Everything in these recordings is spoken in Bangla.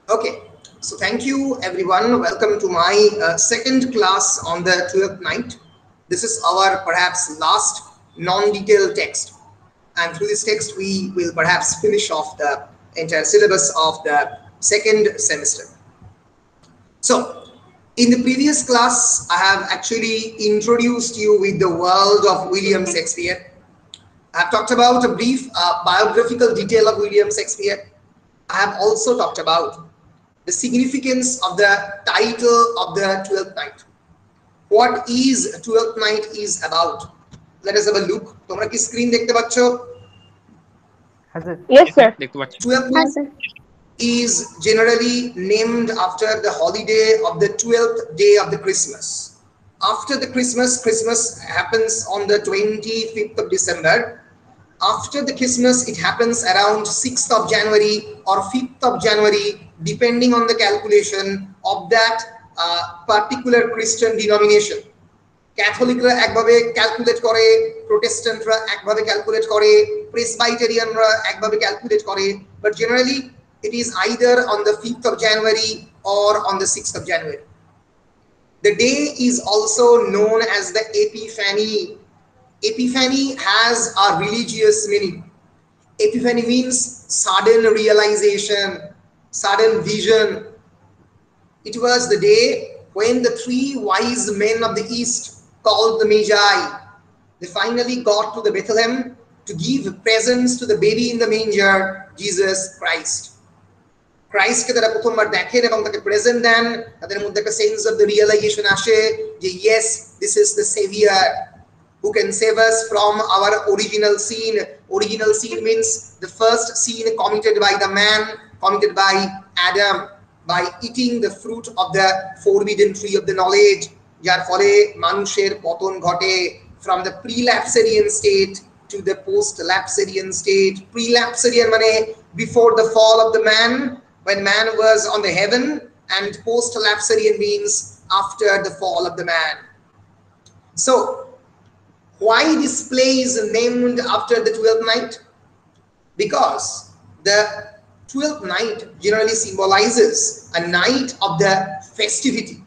Okay, so thank you everyone. Welcome to my second class on the 12th night. This is our perhaps last non-detailed text, and through this text we will perhaps finish off the entire syllabus of the second semester. So in the previous class I have actually introduced you with the world of William Shakespeare. I have talked about a brief biographical detail of William Shakespeare. I have also talked about the significance of the title of the 12th night. What is 12th night is about. Let us have a look. Tomra ki screen dekhte paccho? Yes, sir. 12th night is generally named after the holiday of the 12th day of the Christmas. After the Christmas happens on the 25th of December. After the Christmas, it happens around 6th of January or 5th of January, depending on the calculation of that particular Christian denomination. Catholicra ekbhabe calculate kore, Protestantra ekbhabe calculate kore, Presbyterianra ekbhabe calculate kore, but generally it is either on the 5th of January or on the 6th of January. The day is also known as the Epiphany. Epiphany has a religious meaning. Epiphany means sudden realization, sudden vision. It was the day when the three wise men of the East, called the Magi, they finally got to the Bethlehem to give presents to the baby in the manger, Jesus Christ. Christ ke tara prothombar dekhen ebong take present den, tader moddhe ekta sense of the realization ashe je yes, this is the savior who can save us from our original sin. Original sin means the first sin committed by the man, committed by Adam, by eating the fruit of the forbidden tree of the knowledge, jar phole manusher poton ghote from the pre-lapsarian state to the post-lapsarian state. Pre-lapsarian mane before the fall of the man, when man was on the heaven, and post-lapsarian means after the fall of the man. So why this play is named after the 12th night? Because the 12th night generally symbolizes a night of the festivity,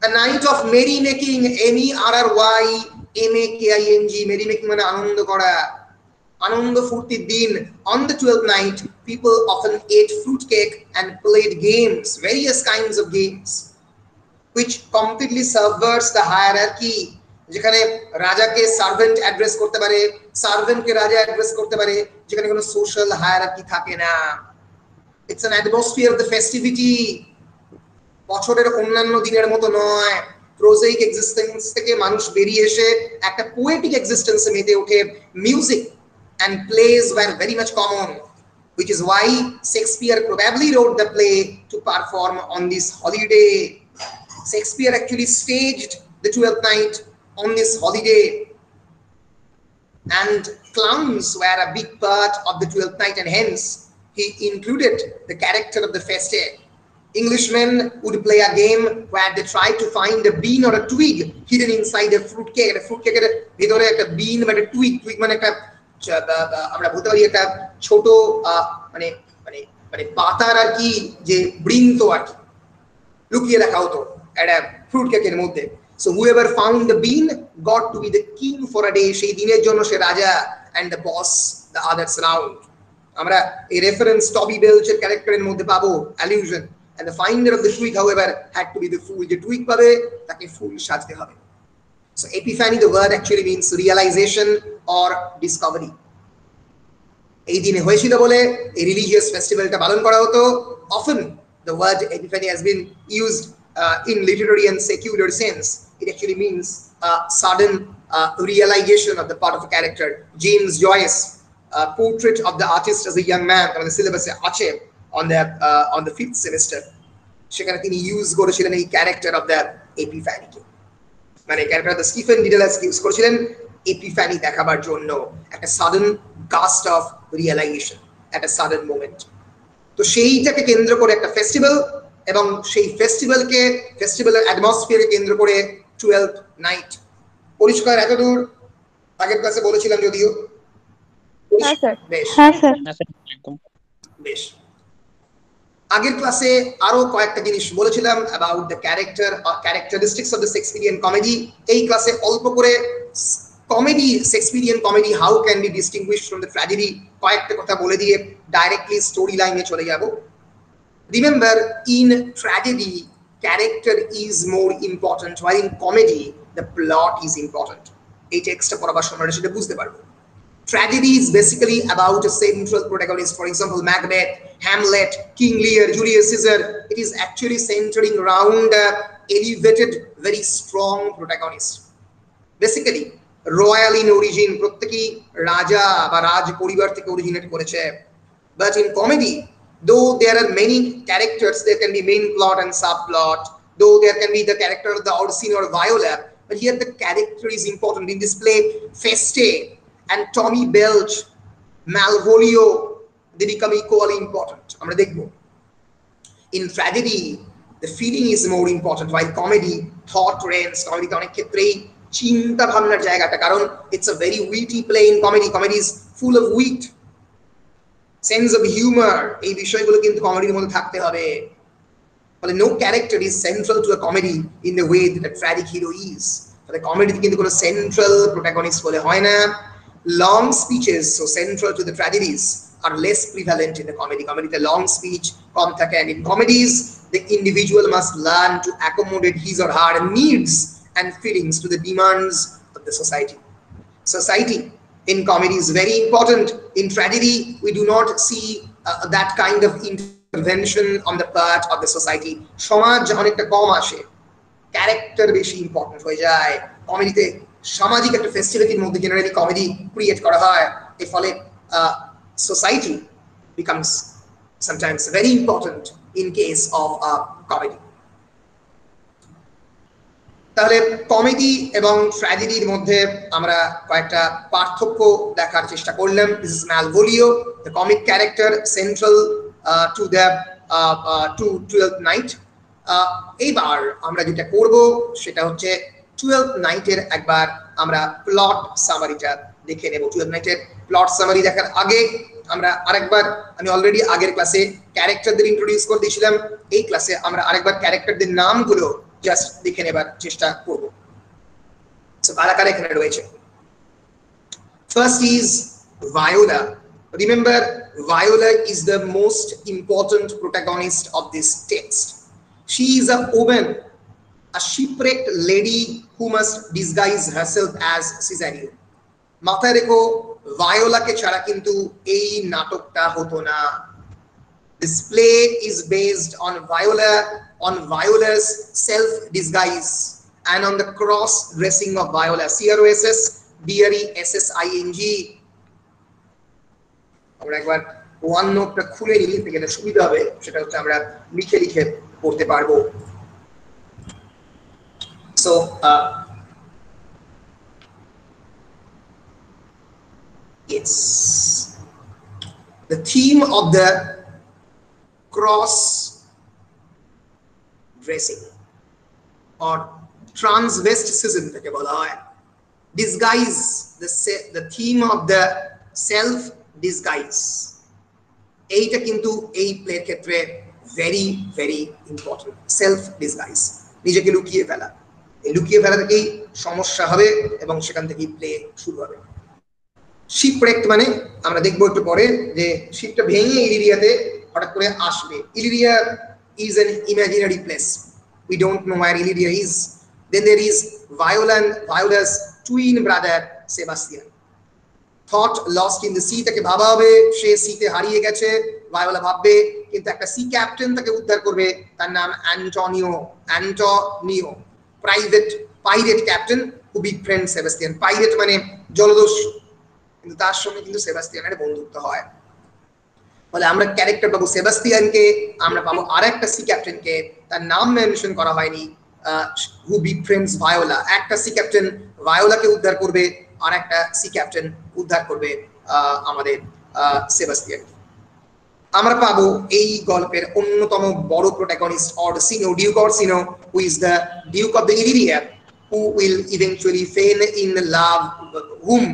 a night of merrymaking, M-E-R-R-Y-M-A-K-I-N-G, merrymaking mane anando kora, anando furtir din. On the 12th night, people often ate fruitcake and played games, various kinds of games, which completely subverts the hierarchy. যেখানে রাজাকে সার্ভেন্ট অ্যাড্রেস করতে পারে, সার্ভেন্টকে রাজা অ্যাড্রেস করতে পারে, যেখানে কোনো সোশ্যাল হায়ারার্কি থাকে না। It's an atmosphere of the festivity. বছরের অন্যান্য দিনের মতো নয়। প্রোজাইক এক্সিস্টেন্স থেকে মানুষ বেরিয়ে এসে একটা পোয়েটিক এক্সিস্টেন্সে মেতে ওঠে। Music and plays were very much common, which is why Shakespeare probably wrote the play to perform on this holiday. Shakespeare actually staged the 12th night on this holiday, and clowns were a big part of the 12th night, and hence he included the character of the feste. Englishmen would play a game where they tried to find a bean or a twig hidden inside a fruitcake. A fruitcake er bhedore ekta bean ba ekta twig mane ekta আমরা বলতে পারি একটা ছোট মানে মানে মানে পাতার আর কি যে বৃন্ত আর কি লুকিয়ে রাখা হতো একটা ফ্রুট কেকের মধ্যে। So whoever found the bean got to be the king for a day. সেই দিনের জন্য সে রাজা, and the boss the others around. আমরা এই রেফারেন্স টবি বেলচের ক্যারেক্টারের মধ্যে পাবো অ্যালিউশন, and the finder of the twig however had to be the fool. যে টুইগ পাবে তাকে ফুল সাজতে হবে। So Epiphany, the word actually means realization or discovery. এই দিনে হয়েছিল বলে এই রিলিজিয়াস ফেস্টিভ্যালটা পালন করা হতো। Often the word Epiphany has been used in literary and secular sense. It actually means sudden realization of the part of a character. James Joyce, portrait of the artist as a young man, on the syllabus আছে on the 5th semester, সেখানে তিনি ইউজ করেছিলেন এই ক্যারেক্টার অফ দ্য এপিফ্যানি কে, মানে ক্যারেক্টার দ্য স্টিফেন ডিডেলাস ইউজ করেছিলেন এপিফ্যানি দেখাবার জন্য, একটা সাডেন গাস্ট অফ রিয়েলাইজেশন, একটা সাডেন মোমেন্ট। তো সেইটাকে কেন্দ্র করে একটা ফেস্টিভ্যাল, এবং সেই ফেস্টিভ্যালের অ্যাটমসফিয়ারকে কেন্দ্র করে 12th নাইট। পরিষ্কার এতদূর? আগের ক্লাসে বলেছিলাম যদিও। বেশ, হ্যাঁ স্যার। বেশ। আগের ক্লাসে আরো কয়েকটা জিনিস বলেছিলাম about the characteristics of the Shakespearean comedy. এই ক্লাসে অল্প করে comedy, Shakespearean comedy how can be distinguished from the tragedy কয়েকটা কথা বলে দিয়ে ডাইরেক্টলি স্টোরি লাইনে চলে যাব। Remember, in tragedy character is more important, while in comedy the plot is important. এই টেক্সটটা পড়াবার সময় সেটা বুঝতে পারবো। Tragedy is basically about a central protagonist. For example, Macbeth, Hamlet, King Lear, Julius Caesar. It is actually centering around elevated, very strong protagonist. Basically, royal in origin, প্রত্যেকই রাজা বা রাজ পরিবার থেকে অরিজিনেট করেছে। But in comedy, though there are many characters, there can be main plot and subplot. Though there can be the character of the Orsino or Viola, but here the character is important. In this play, Feste and Tommy Belch, Malvolio, they become equally important. আমরা দেখব। In tragedy, the feeling is more important, while comedy, thought reigns. কমেডিতে অনেক ক্ষেত্রেই চিন্তা ভাবনার জায়গাটা, কারণ it's a very witty play in comedy. Comedy is full of wit, sense of humor. এই বিষয়গুলো কিন্তু কমেডির মধ্যে থাকতে হবে। ফলে no character is central to a comedy in the way that a tragic hero is. ফলে কমেডিতে কিন্তু কোনো সেন্ট্রাল প্রোটাগনিস্ট বলে হয় না। Long speeches, so central to the tragedies, are less prevalent in the comedy. Comedy, the long speech, কম থাকে, and in comedies, the individual must learn to accommodate his or her needs and feelings to the demands of the society. Society in comedy is very important. In tragedy, we do not see that kind of intervention on the part of the society. সমাজ অনেকটা কম আসে, ক্যারেক্টার বেশি ইম্পর্টেন্ট হয়ে যায়। কমেডিতে সামাজিক একটা ফেস্টিভিটির মধ্যে জেনারেলি কমেডি ক্রিয়েট করা হয়। এর ফলে society becomes sometimes very important in case of comedy. তাহলে কমেডি এবং ট্র্যাজেডির মধ্যে আমরা কয়েকটা পার্থক্য দেখার চেষ্টা করলাম। This is Malvolio, the comic character central to the Twelfth Night. এইবার আমরা যেটা করব সেটা হচ্ছে Twelfth Night এর একবার আমরা প্লট সামারিটা দেখে নেব। Twelfth Night এর প্লট সামারি দেখার আগে আমরা আরেকবার, আমি অলরেডি আগের ক্লাসে ক্যারেক্টারদের ইন্ট্রোডিউস করে দিয়েছিলাম, এই ক্লাসে আমরা আরেকবার ক্যারেক্টারদের নামগুলো জাস্ট দেখে নেবার চেষ্টা করব। সো কারা কারা এখানে রয়েছে? First is Viola. Remember, Viola is the most important protagonist of this text. She is a woman, a shipwrecked lady who must disguise herself as Cesario. মাথায় রেখো, ভায়োলাকে ছাড়া কিন্তু এই নাটকটা হতো না। This play is based on Viola's self disguise and on the cross dressing of Viola. CROSS DRESSING. আমরা একবার ওয়ান নোটটা খুলে নিই, এটা সুবিধা হবে, সেটা হচ্ছে আমরা লিখে লিখে পড়তে পারবো। So yes, the theme of the cross dressing or transvesticism take bola hoy, disguise, the theme of the self disguise, এইটা কিন্তু এই প্লে ক্ষেত্রে very very important. self disguise, নিজেকে লুকিয়ে ফেলা, এই লুকিয়ে ফেলা থেকেই সমস্যা হবে এবং সেখান থেকেই প্লে শুরু হবে। শিপরেক্ট মানে আমরা দেখবো একটু পরে যে শিপটা ভেঙে ইলিরিয়াতে হঠাৎ করে আসবে। Illyria is an imaginary place. We don't know where Illyria is. Then there is Viola and Viola's twin brother Sebastian. Thought lost in the sea, তাকে ভাবা হবে সে সিতে হারিয়ে গেছে, ভায়োলা ভাববে, কিন্তু একটা সি ক্যাপ্টেন তাকে উদ্ধার করবে, তার নাম Antonio, pirate captain who befriends Sebastian. Pirate মানে জলদস্যু, কিন্তু তার সঙ্গে কিন্তু সেবাস্টিয়ানের বন্ধুত্ব হয়। ফলে আমরা ক্যারেক্টার পাবো সেবাস্টিয়ানকে, আমরা পাবো আর একটা সি ক্যাপ্টেনকে, তার নাম মেনশন করা হয়নি, who befriends Viola. একটা সি ক্যাপ্টেন ভায়োলাকে উদ্ধার করবে, আর একটা সি ক্যাপ্টেন উদ্ধার করবে আমাদের সেবাস্টিয়ানকে। আমরা পাবো এই গল্পের অন্যতম বড় protagonist Orsino, duke Orsino, who is the Duke of the Illyria, who will eventually fall in love, whom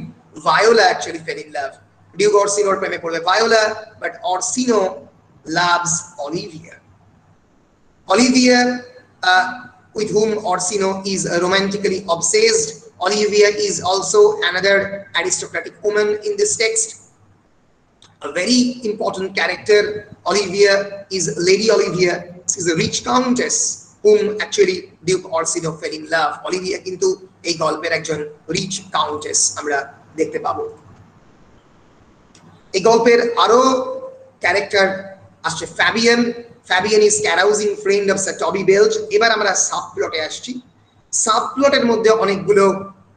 Viola actually fell in love. Duke অরসিনোর প্রেমে পড়বে Viola, but Orsino loves Olivia. Olivia, with whom Orsino is romantically obsessed. Olivia is also another aristocratic woman in this text. A very important character. Olivia is Lady Olivia. She is a rich countess whom actually Duke Orsino fell in love. Olivia কিন্তু এই গল্পের একজন রিচ কাউন্টেস আমরা দেখতে পাবো। এই গল্পের আরো ক্যারেক্টার আসছে Fabian. Fabian is carousing friend of sir Toby Belch. এবার আমরা সাবপ্লটে আসছি। সাবপ্লটের মধ্যে অনেকগুলো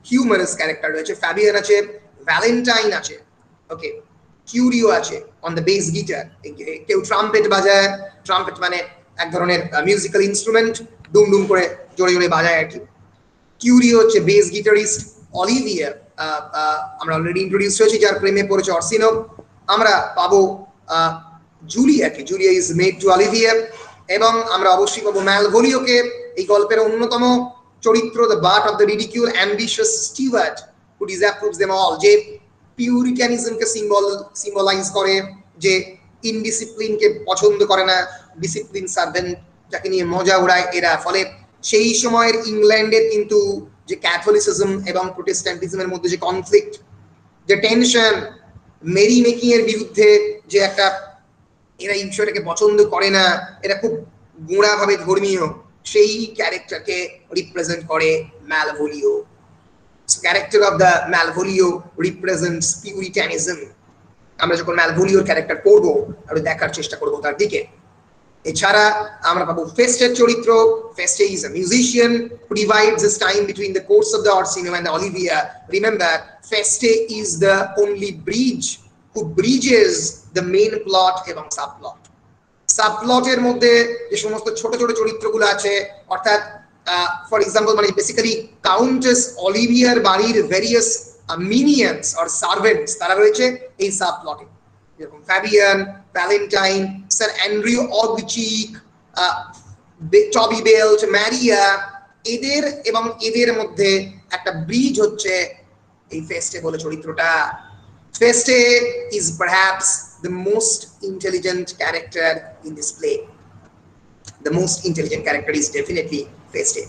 হিউমারাস ক্যারেক্টার রয়েছে। ফ্যাবিয়ান আছে, ভ্যালেন্টাইন আছে, ওকে, কিউরিও আছে অন দ্য বেস গিটার। কেউ ট্রাম্পেট বাজায়, ট্রাম্পেট মানে এক ধরনের মিউজিক্যাল ইনস্ট্রুমেন্ট, ডুম ডুম করে জোরে জোরে বাজায় আর কি। কিউরিও হচ্ছে বেস গিটারিস্ট। অলিভিয়া আমরা অলরেডি ইন্ট্রোডিউস হয়েছি, যার প্রেমে পড়েছে অর্সিনো। আমরা পাবো জুলিয়াকে, Julia is maid to Olivia. এবং আমরা অবশ্যই পাবো ম্যালভোলিওকে, এই গল্পের অন্যতম চরিত্র, the butt of the ridicule ambitious steward who disapproves them all, যে পিউরিটানিজমকে সিম্বলাইজ করে, যে ইনডিসিপ্লিনকে পছন্দ করে না, ডিসিপ্লিন সার্ভেন্ট যাকে নিয়ে মজা উড়ায় এরা। ফলে সেই সময়ের ইংল্যান্ডের কিন্তু যে ক্যাথলিসিজম এবং প্রোটেস্ট্যান্টিজমের মধ্যে যে কনফ্লিক্ট, যে টেনশন, মেরি মেকিং এর বিরুদ্ধে যে একটা, এরা ঈশ্বরকে পছন্দ করে না, এরা খুব গোঁড়াভাবে ধর্মীয়, সেই ক্যারেক্টারকে রিপ্রেজেন্ট করে Malvolio. Character of the Malvolio represents puritanism. আমরা যখন ম্যালভোলিওর ক্যারেক্টার পড়বো আমরা দেখার চেষ্টা করবো তার দিকে। এছাড়া আমরা পাবো ফেস্টের চরিত্র। Feste is a musician who divides his time between the course of the Orsino and the Olivia. Remember, Feste is the only bridge who bridges the main plot এবং সাবপ্লট। সাবপ্লটের মধ্যে যে সমস্ত ছোট ছোট চরিত্রগুলো আছে, অর্থাৎ ফর এক্সাম্পল মানে বেসিক্যালি কাউন্টেস অলিভিয়ার বাড়ির ভেরিয়াস মিনিয়ন্স অর সার্ভেন্টস, তারা রয়েছে এই সাবপ্লটে, যেরকম Fabian, Valentine, sir Andrew Aguecheek, Toby Belch, ম্যারিয়া। এদের এবং এদের মধ্যে একটা ব্রিজ হচ্ছে এই ফেস্টে বলে চরিত্রটা। Feste is perhaps the most intelligent character in this play. The most intelligent character is definitely Feste,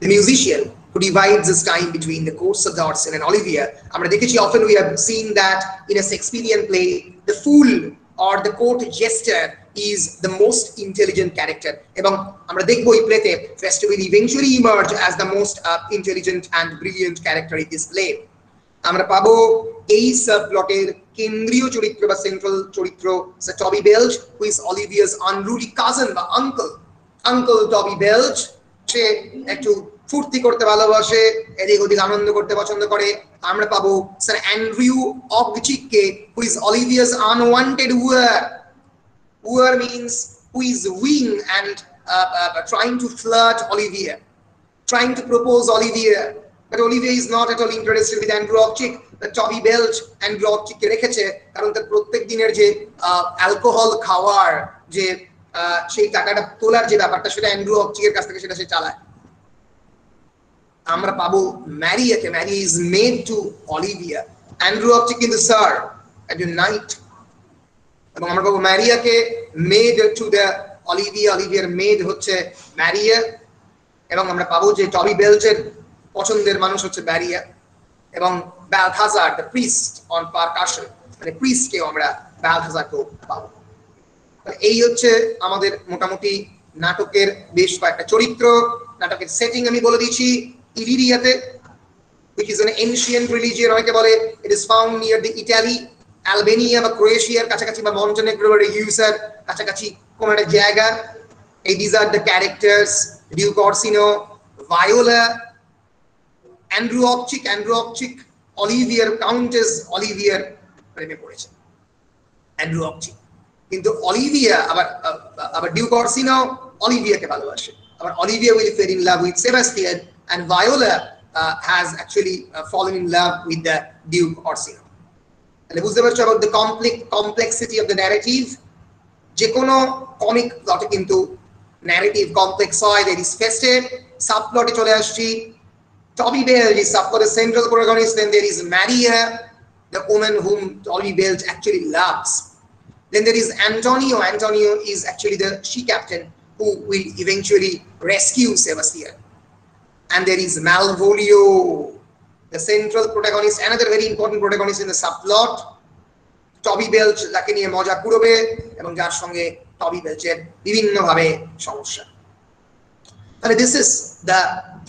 the musician who divides his time between the courts of the Orsino and Olivia. Amra dekhechi often we have seen that in a Shakespearean play, the fool or the court jester is the most intelligent character. Ebong amra dekhbo ei playte Feste will eventually emerge as the most intelligent and brilliant character in this play. আমরা পাবো এই সাবপ্লটের কেন্দ্রীয় চরিত্র বা সেন্ট্রাল চরিত্র sir Toby Belch, who is Olivia's unruly cousin বা আঙ্কেল। আঙ্কেল টবি বেলচ, সে একটু ফুর্তি করতে ভালোবাসে, এদিক ওদিক আনন্দ করতে পছন্দ করে। আমরা পাবো স্যার অ্যান্ড্রিউ অগচিককে, who is Olivia's unwanted wooer. Wooer means who is wooing and trying to flirt Olivia, trying to propose Olivia. But Olivia is not at all interested with Andrew Opchick. But Toby Belch Andrew Opchick কে রেখেছে, কারণ তার প্রত্যেক দিনের যে অ্যালকোহল খাওয়ার যে সেই টাকাটা তোলার যে ব্যাপারটা, সেটা অ্যান্ড্রু অপচিকের কাছ থেকে সেটা সে চালায়। আমরা পাবো ম্যারিয়াকে। Maria is maid to Olivia, Andrew Aguecheek কিন্তু স্যার, একজন নাইট। এবং আমরা পাবো ম্যারিয়াকে মেড টু দ্য অলিভিয়া, অলিভিয়ার মেড হচ্ছে ম্যারিয়া। এবং আমরা পাবো যে টবি বেলচের পছন্দের মানুষ হচ্ছে ব্যারিয়া। এবং Balthazar the priest on percussion, মানে প্রিস্টকেও আমরা বালথাজারকেও পাবো। এই হচ্ছে আমাদের মোটামুটি নাটকের বেশ কয়েকটা চরিত্র। নাটকের সেটিং আমি বলে দিচ্ছি, ইলিরিয়াতে, which is an ancient religion, অনেকে বলে it is found near the Italy, Albania বা ক্রোয়েশিয়ার কাছাকাছি বা মন্টেনেগ্রো বা রিউসার কাছাকাছি কোন একটা জায়গা। এই these are the characters: Duke Orsino, Viola, Andrew Opchick, Olivia, Countess Olivia প্রেমে পড়েছে অ্যান্ড্রু অপচিক। কিন্তু অলিভিয়া আবার ডিউক অরসিনো অলিভিয়াকে ভালোবাসে। আবার Olivia will fall in love with Sebastian, and Viola has actually fallen in love with the Duke Orsino. তাহলে বুঝতে পারছো about the complexity of the narrative. যে কোনো কমিক প্লটে কিন্তু narrative complex হয়। there is Feste, সাবপ্লটে চলে আসছি। Toby Belch is the central protagonist. Then there is Maria, the woman whom Toby Belch actually loves. Then there is Antonio. Antonio is actually the sea captain who will eventually rescue Sebastian. And there is Malvolio, the central protagonist, another very important protagonist in the subplot. টবি বেলচ তাকে নিয়ে মজা করবে এবং যার সঙ্গে টবি বেলচের বিভিন্নভাবে সমস্যা। তাহলে this is the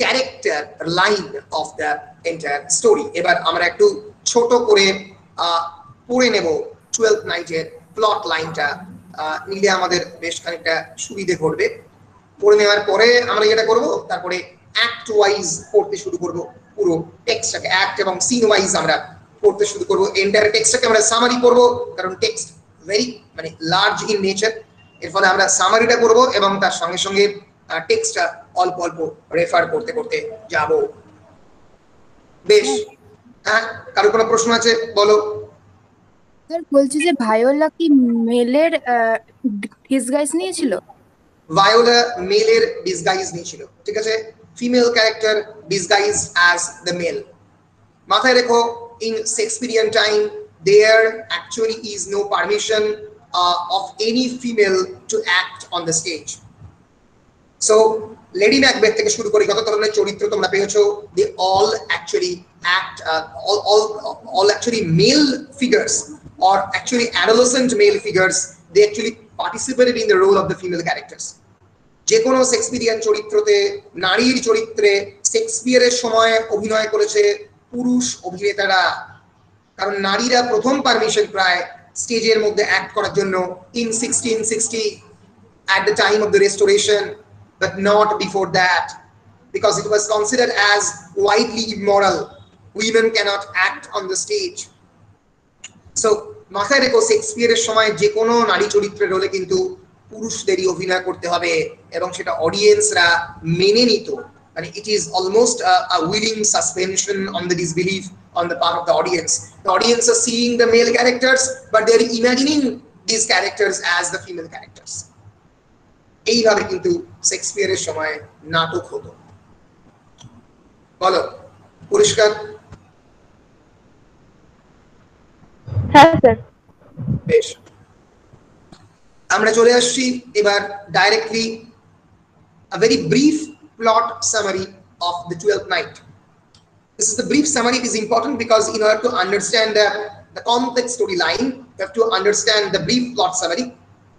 character line of the entire story. এবার আমরা একটু ছোট করে পড়ে নেব টুয়েলথ নাইটের প্লট লাইনটা, নিলে আমাদের বেশ খানিকটা সুবিধে ঘটবে। পড়ে নেওয়ার পরে আমরা যেটা করব, তারপরে অ্যাক্ট ওয়াইজ পড়তে শুরু করব, পুরো টেক্সটটাকে অ্যাক্ট এবং সিন ওয়াইজ আমরা পড়তে শুরু করব। এন্টায়ার টেক্সটটাকে আমরা সামারি করব, কারণ টেক্সট ভেরি মানে লার্জ ইন নেচার। এর ফলে আমরা সামারিটা করব এবং তার সঙ্গে সঙ্গে টেক্সটটা অল্প অল্প রেফার করতে করতে যাব। বেশ, হ্যাঁ, কারো কোনো প্রশ্ন আছে বলো। স্যার বলছি যে ভায়োলা কি মেলের ডিসগাইজ নিয়েছিল? ভায়োলা মেলের ডিসগাইজ নিয়েছিল, ঠিক আছে। Female character disguise as the male. মাথায় রেখো, in Shakespearean time there actually is no permission of any female to act on the stage. So Lady Macbeth থেকে শুরু করে কত ধরনের চরিত্র তোমরা পেয়েছো, they all actually act all actually male figures or actually adolescent male figures, they actually participated in the role of the female characters. যে কোনো শেক্সপিয়ারিয়ান চরিত্রতে নারীর চরিত্রে শেক্সপিয়ারের সময় অভিনয় করেছে পুরুষ অভিনেতারা, কারণ নারীরা প্রথম পারমিশন প্রায় স্টেজের মধ্যে অ্যাক্ট করার জন্য in 1660 at the time of the restoration, but not before that, because it was considered as widely immoral. Women cannot act on the stage. So মাথায় রেখো, শেক্সপিয়ারের সময় যে কোনো নারী চরিত্রের রোলে কিন্তু পুরুষদেরই অভিনয় করতে হবে এবং সেটা অডিয়েন্সরা মেনে নিত। And it is almost a willing suspension on the disbelief on the part of the audience. The audience are seeing the male characters, but they are imagining these characters as the female characters. এইভাবে কিন্তু শেক্সপিয়ারের সময় নাটক হতো। বলো, পরিষ্কার? হ্যাঁ স্যার। বেশ, আমরা চলে আসছি এবার directly a very brief plot summary of the Twelfth Night. This is the brief summary. It is important because in order to understand the complex storyline, you have to understand the brief plot summary.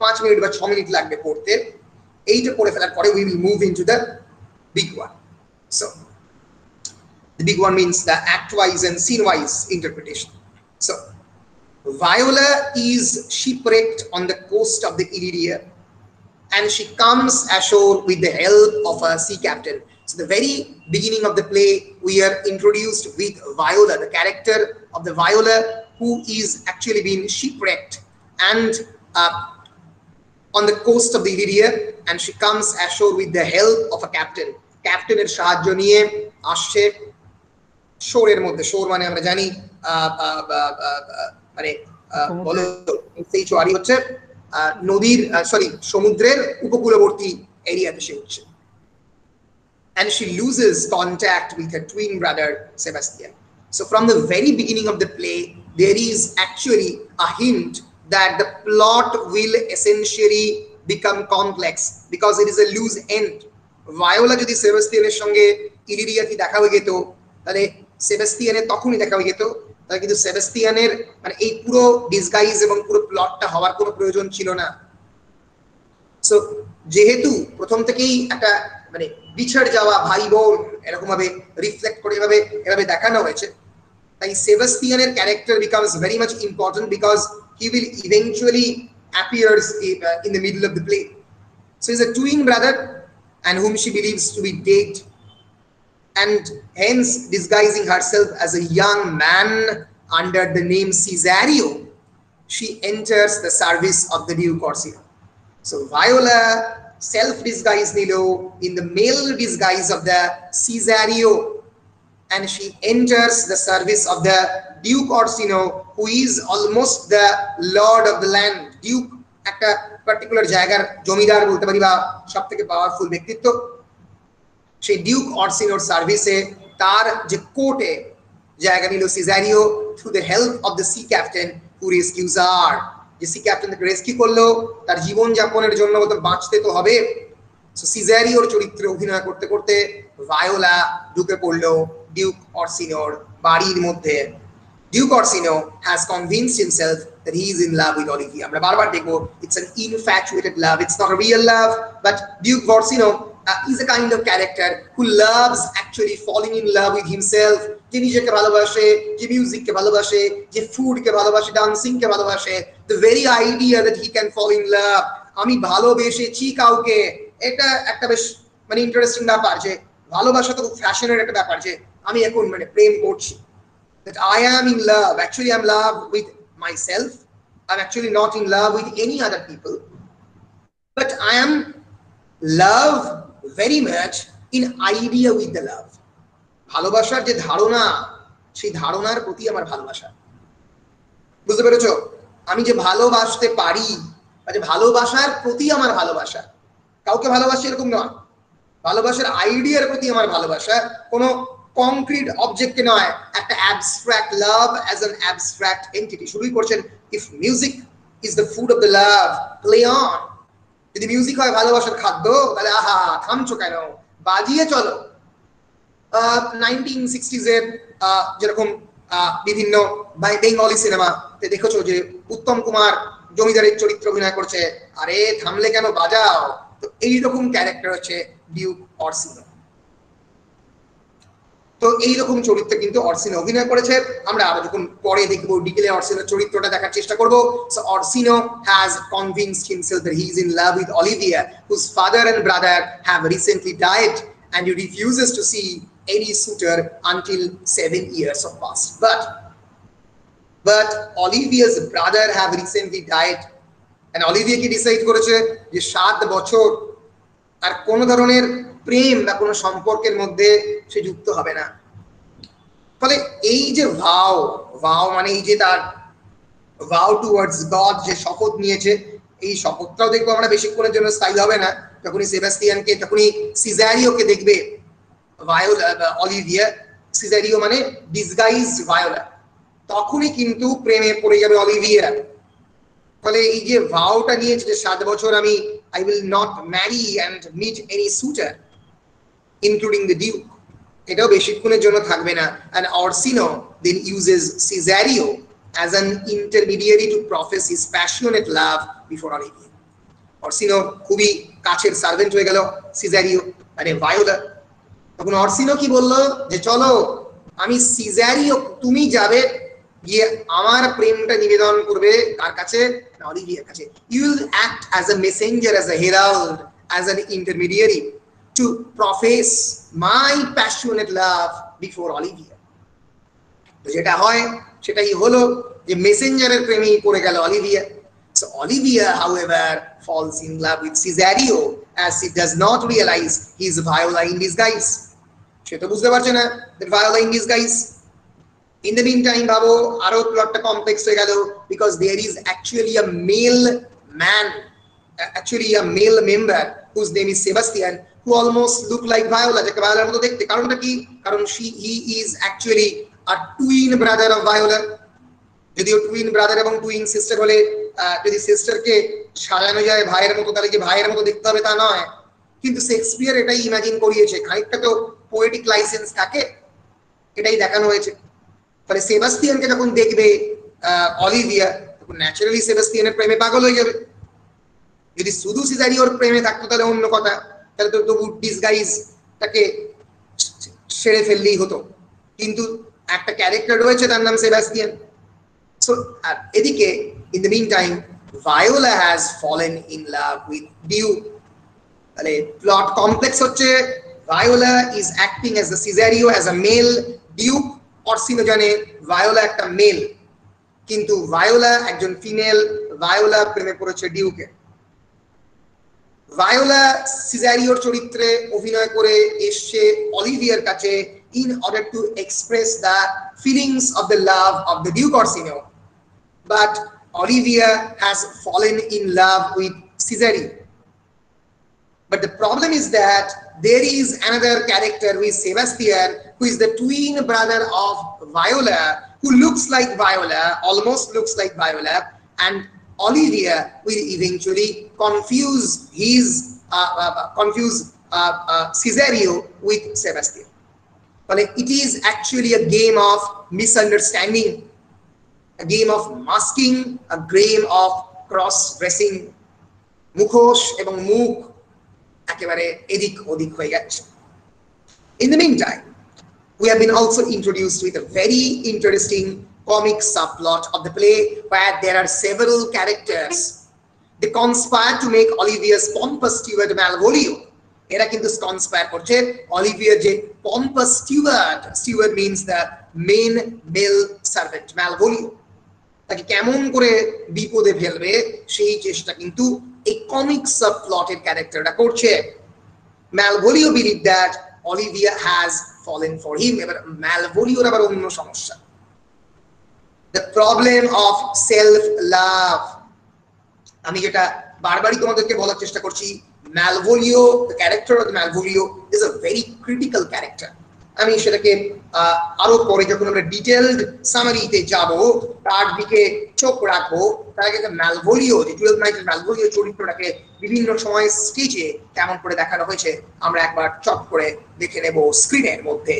5 minute বা 6 মিনিট লাগবে পড়তে। এইটা পড়ে ফেলার পরে we will move into the big one. So the big one means the act wise and scene wise interpretation. So Viola is shipwrecked on the coast of the Illyria, and she comes ashore with the help of a sea captain. So the very beginning of the play, we are introduced with Viola, the character of the Viola, who is actually being shipwrecked and on the coast of the Illyria, and she comes ashore with the help of a captain. Captain এর সাহায্য নিয়ে আসছে শোরের মধ্যে। শোর মানে আমরা জানি মানে বলো সেই চোয়ারি হচ্ছে নদীর সমুদ্রের উপকূলবর্তী এরিয়াতে সে হচ্ছে। And she loses contact with her twin brother Sebastian. So from the very beginning of the play, there is actually a hint that the plot will essentially become complex because it is a loose end. Viola যদি সেবাস্টিয়ানের সঙ্গে ইলিরিয়াতে দেখা হয়ে যেত, তাহলে সেবাস্টিয়ানের তখনই দেখা হয়ে যেত, তাহলে কিন্তু সেবাস্টিয়ানের মানে এই পুরো ডিসগাইজ এবং পুরো প্লটটা হওয়ার কোনো প্রয়োজন ছিল না। সো যেহেতু প্রথম থেকেই একটা মানে বিছড় যাওয়া ভাই বোন এরকম ভাবে রিফ্লেক্ট করে এভাবে দেখানো হয়েছে, তাই সেবাস্টিয়ানের character becomes very much important because he will eventually appears in the middle of the play. So he's a twin brother and whom she believes to be dead, and hence disguising herself as a young man under the name Cesario, she enters the service of the Duke Orsino. So Viola self-disguise nilo in the male disguise of the Cesario, and she enters the service of the Duke Orsino, who is almost the lord of the land. Duke একটা পার্টিকুলার জায়গার জমিদার বলতে পারি বা সবথেকে পাওয়ারফুল ব্যক্তিত্ব। সেই ডিউক অরসিনোর সার্ভিসে তার যে কোর্টে জায়গা নিল Cesario through the help of the sea captain who rescues her. যে সি ক্যাপ্টেন তাকে রেস্কিউ করলো, তার জীবন যাপনের জন্য তো বাঁচতে তো হবে। সো সিজারিওর চরিত্রে অভিনয় করতে করতে ভায়োলা ঢুকে পড়লো ডিউক অরসিনোর বাড়ির মধ্যে। Duke Orsino has convinced himself that he is in love with Olivia. আমরা বারবার দেখবো it's an infatuated love, it's not a real love, but Duke Orsino is a kind of character who loves actually falling in love with himself. যে নিজেকে ভালোবাসে, যে মিউজিককে ভালোবাসে, যে ফুডকে ভালোবাসে, ডান্সিংকে ভালোবাসে, the very idea that he can fall in love, আমি ভালোবেসেছি কাউকে, এটা একটা বেশ মানে ইন্টারেস্টিং ব্যাপার যে ভালোবাসা তো ফ্যাশনের একটা ব্যাপার যে আমি এখন মানে প্রেম করছি, that I am in love. Actually, I'm in love with myself. I'm actually not in love with any other people. But I am love very much in idea with the love. ভালোবাসার যে ধারণা, সেই ধারণার প্রতি আমার ভালোবাসা। বুঝতে পেরেছো? আমি যে ভালোবাসতে পারি, বা যে ভালোবাসার প্রতি আমার ভালোবাসা, কাউকে ভালোবাসি এরকম নয়, ভালোবাসার আইডিয়ার প্রতি আমার ভালোবাসা, কোনো concrete object নয়, একটা abstract love as an abstract entity. শুরুই করছেন, if music is the food of the love, play on. যদি মিউজিক হয় ভালোবাসার খাদ্য, তাহলে আহা থামছো কেন, বাজিয়ে চলো। 1960s এর যেরকম বিভিন্ন বেঙ্গলি সিনেমাতে দেখেছো যে উত্তম কুমার জমিদারের চরিত্র অভিনয় করছে, আরে থামলে কেন, বাজাও। তো এইরকম ক্যারেক্টার হচ্ছে ডিউক অরসিনো। তো এইরকম চরিত্রে কিন্তু অরসিনো অভিনয় করেছে। আমরা আরো যখন পরে দেখবো ডিটেইলে অরসিনোর চরিত্রটা দেখার চেষ্টা করব। So Orsino has convinced himself that he is in love with Olivia, whose father and brother have recently died and he refuses to see any suitor until 7 years have passed. But Olivia's brother have recently died, and Olivia কি ডিসাইড করেছে যে 7 বছর আর কোন ধরনের প্রেম বা কোনো সম্পর্কের মধ্যে সে যুক্ত হবে না। ফলে এই যে ভাও মানে এই যে তার ভাও টুয়ার্ডস গড, যে শপথ নিয়েছে, এই শপথটাও দেখবো আমরা বেশিক্ষণের জন্য স্থায়ী হবে না। যখনই সেবাস্টিয়ানকে, যখনই সিজারিওকে দেখবে ভায়োলা বা অলিভিয়া, সিজারিও মানে ডিসগাইজড ভায়োলা, তখনই কিন্তু প্রেমে পড়ে যাবে অলিভিয়া। ফলে এই যে ভাওটা নিয়েছে যে 7 বছর আমি I will not marry and meet any suitor including the Duke, এটাও বেশিক্ষণের জন্য থাকবে না। and Orsino then uses Cesario as an intermediary to profess his passionate love before Olivia. Orsino খুবই কাছের সার্ভেন্ট হয়ে গেল সিজারিও মানে ভায়োলা। তখন অরসিনো কি বললো যে চলো আমি সিজারিও, তুমি যাবে গিয়ে আমার প্রেমটা নিবেদন করবে কার কাছে, না অলিভিয়ার কাছে। You will act as a messenger, as a herald, as an intermediary to profess my passionate love before Olivia. তো যেটা হয় সেটাই হলো যে মেসেঞ্জারের প্রেমে পড়ে গেল Olivia. So Olivia, however, falls in love with Cesario as she does not realize he is Viola in disguise. সে তো বুঝতে পারছে না that Viola in disguise. In the meantime, ভাবো আরো প্লটটা কমপ্লেক্স হয়ে গেল, because there is actually a male man, actually a male member whose name is Sebastian, who almost look like Viola, যাকে ভায়োলার মতো দেখতে। কারণটা কি? কারণ he is actually a twin brother of Viola. যদিও টুইন ব্রাদার এবং টুইন সিস্টার হলে যদি সিস্টারকে সাজানো যায় ভাইয়ের মতো, তাহলে কি ভাইয়ের মতো দেখতে হবে তা নয়, কিন্তু শেক্সপিয়ার এটাই ইমাজিন করিয়েছে, খানিকটা তো পোয়েটিক লাইসেন্স থাকে, এটাই দেখানো হয়েছে। ফলে সেবাস্টিয়ানকে যখন দেখবে অলিভিয়া, তখন ন্যাচারালি সেবাস্টিয়ানের প্রেমে পাগল হয়ে যাবে। যদি শুধু সিজারিওর প্রেমে থাকতো তাহলে অন্য কথা, তাহলে তো তবু ডিসগাইজটাকে সেরে ফেললেই হতো, কিন্তু একটা ক্যারেক্টার রয়েছে তার নাম সেবাস্টিয়ান। So এদিকে in the meantime Viola has fallen in love with Duke. তাহলে প্লট কমপ্লেক্স হচ্ছে, Viola is acting as the Cesario as a male, Duke Orsino জানে Viola একটা মেল, কিন্তু Viola একজন ফিমেল, Viola প্রেমে পড়েছে ডিউকে। Viola সিজারিওর চরিত্রে অভিনয় করে এসছে অলিভিয়ার কাছে in order to express the feelings of the love of the Duke Orsino, but Olivia has fallen in love with Cesario. But the problem is that there is another character who is Sebastian, who is the twin brother of Viola, who looks like Viola, almost looks like Viola, and Olivia will eventually confuse Cesario with Sebastian. But it is actually a game of misunderstanding, a game of masking, a game of cross-dressing. মুখোশ এবং মুখ একেবারে এদিক ওদিক হয়ে যাচ্ছে. In the meantime, we have been also introduced with a very interesting comic subplot of the play where there are several characters. They conspire to make Olivia's pompous steward Malvolio. এরা কিন্তু conspire করছে Olivia যে pompous steward means the main male servant Malvolio, তাকে কেমন করে বিপদে ফেলবে সেই চেষ্টা কিন্তু এই কমিক সাবপ্লটের ক্যারেক্টারটা করছে. Malvolio believed that Olivia has fallen for him. এবার Malvolioর আবার অন্য সমস্যা, the problem of self love. আমি যেটা বারবারই তোমাদেরকে বলার চেষ্টা করছি, Malvolio, the character of Malvolio is a very critical character. আমি সেটাকে আরো পরে যখন আমরা ডিটেইলড সামারিতে যাব তার দিকে চোখ রাখবো, তার আগে Malvolio, যে 12th Night Malvolio চরিত্রটাকে বিভিন্ন সময় স্টেজে কেমন করে দেখানো হয়েছে আমরা একবার চট করে দেখে নেব স্ক্রিনের মধ্যে.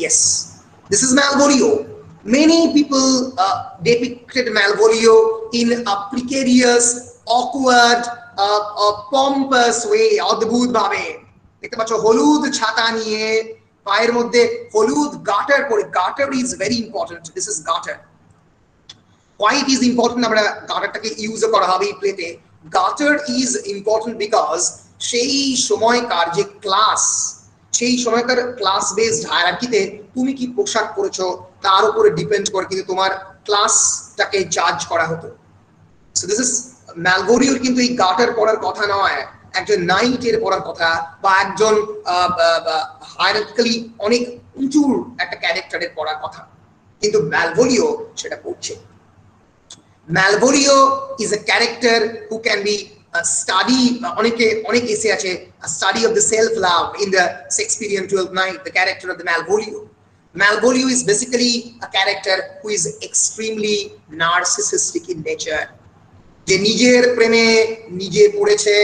Yes, this is Malvolio. Many people depicted Malvolio in a precarious, awkward, pompous way, অদ্ভুত ভাবে. দেখতে পাচ্ছ হলুদ ছাতা নিয়ে পায়ের মধ্যে হলুদ গাটার পরে. গাটার is very important. This is গাটার. Why it is important আমরা গাটারটাকে ইউজ করা হবে এই প্লেতে. গাটার ইজ ইম্পর্টেন্ট বিকজ সেই সময়কার যে ক্লাস, সেই সময়কার ক্লাস বেসড হায়ারার্কিতে তুমি কি পোশাক পরেছো তার উপরে ডিপেন্ড করে কিন্তু তোমার ক্লাসটাকে জাজ করা হতো. সো দিস ইজ Malvolioর কিন্তু এই গাটার পরার কথা নয়, একজন নাইটের পরার কথা বা একজন হায়ারার্কিক্যালি অনেক উঁচুর একটা ক্যারেক্টারের পরার কথা, কিন্তু Malvolio সেটা করছে. Malvolio is a character who can be study, অনেক এসে আছে a study of the self love in the Shakespearean 12th Night, the character of the Malvolio. Malvolio is basically a character who is extremely narcissistic in nature. যে নিজের প্রেমে নিজে পড়েছে.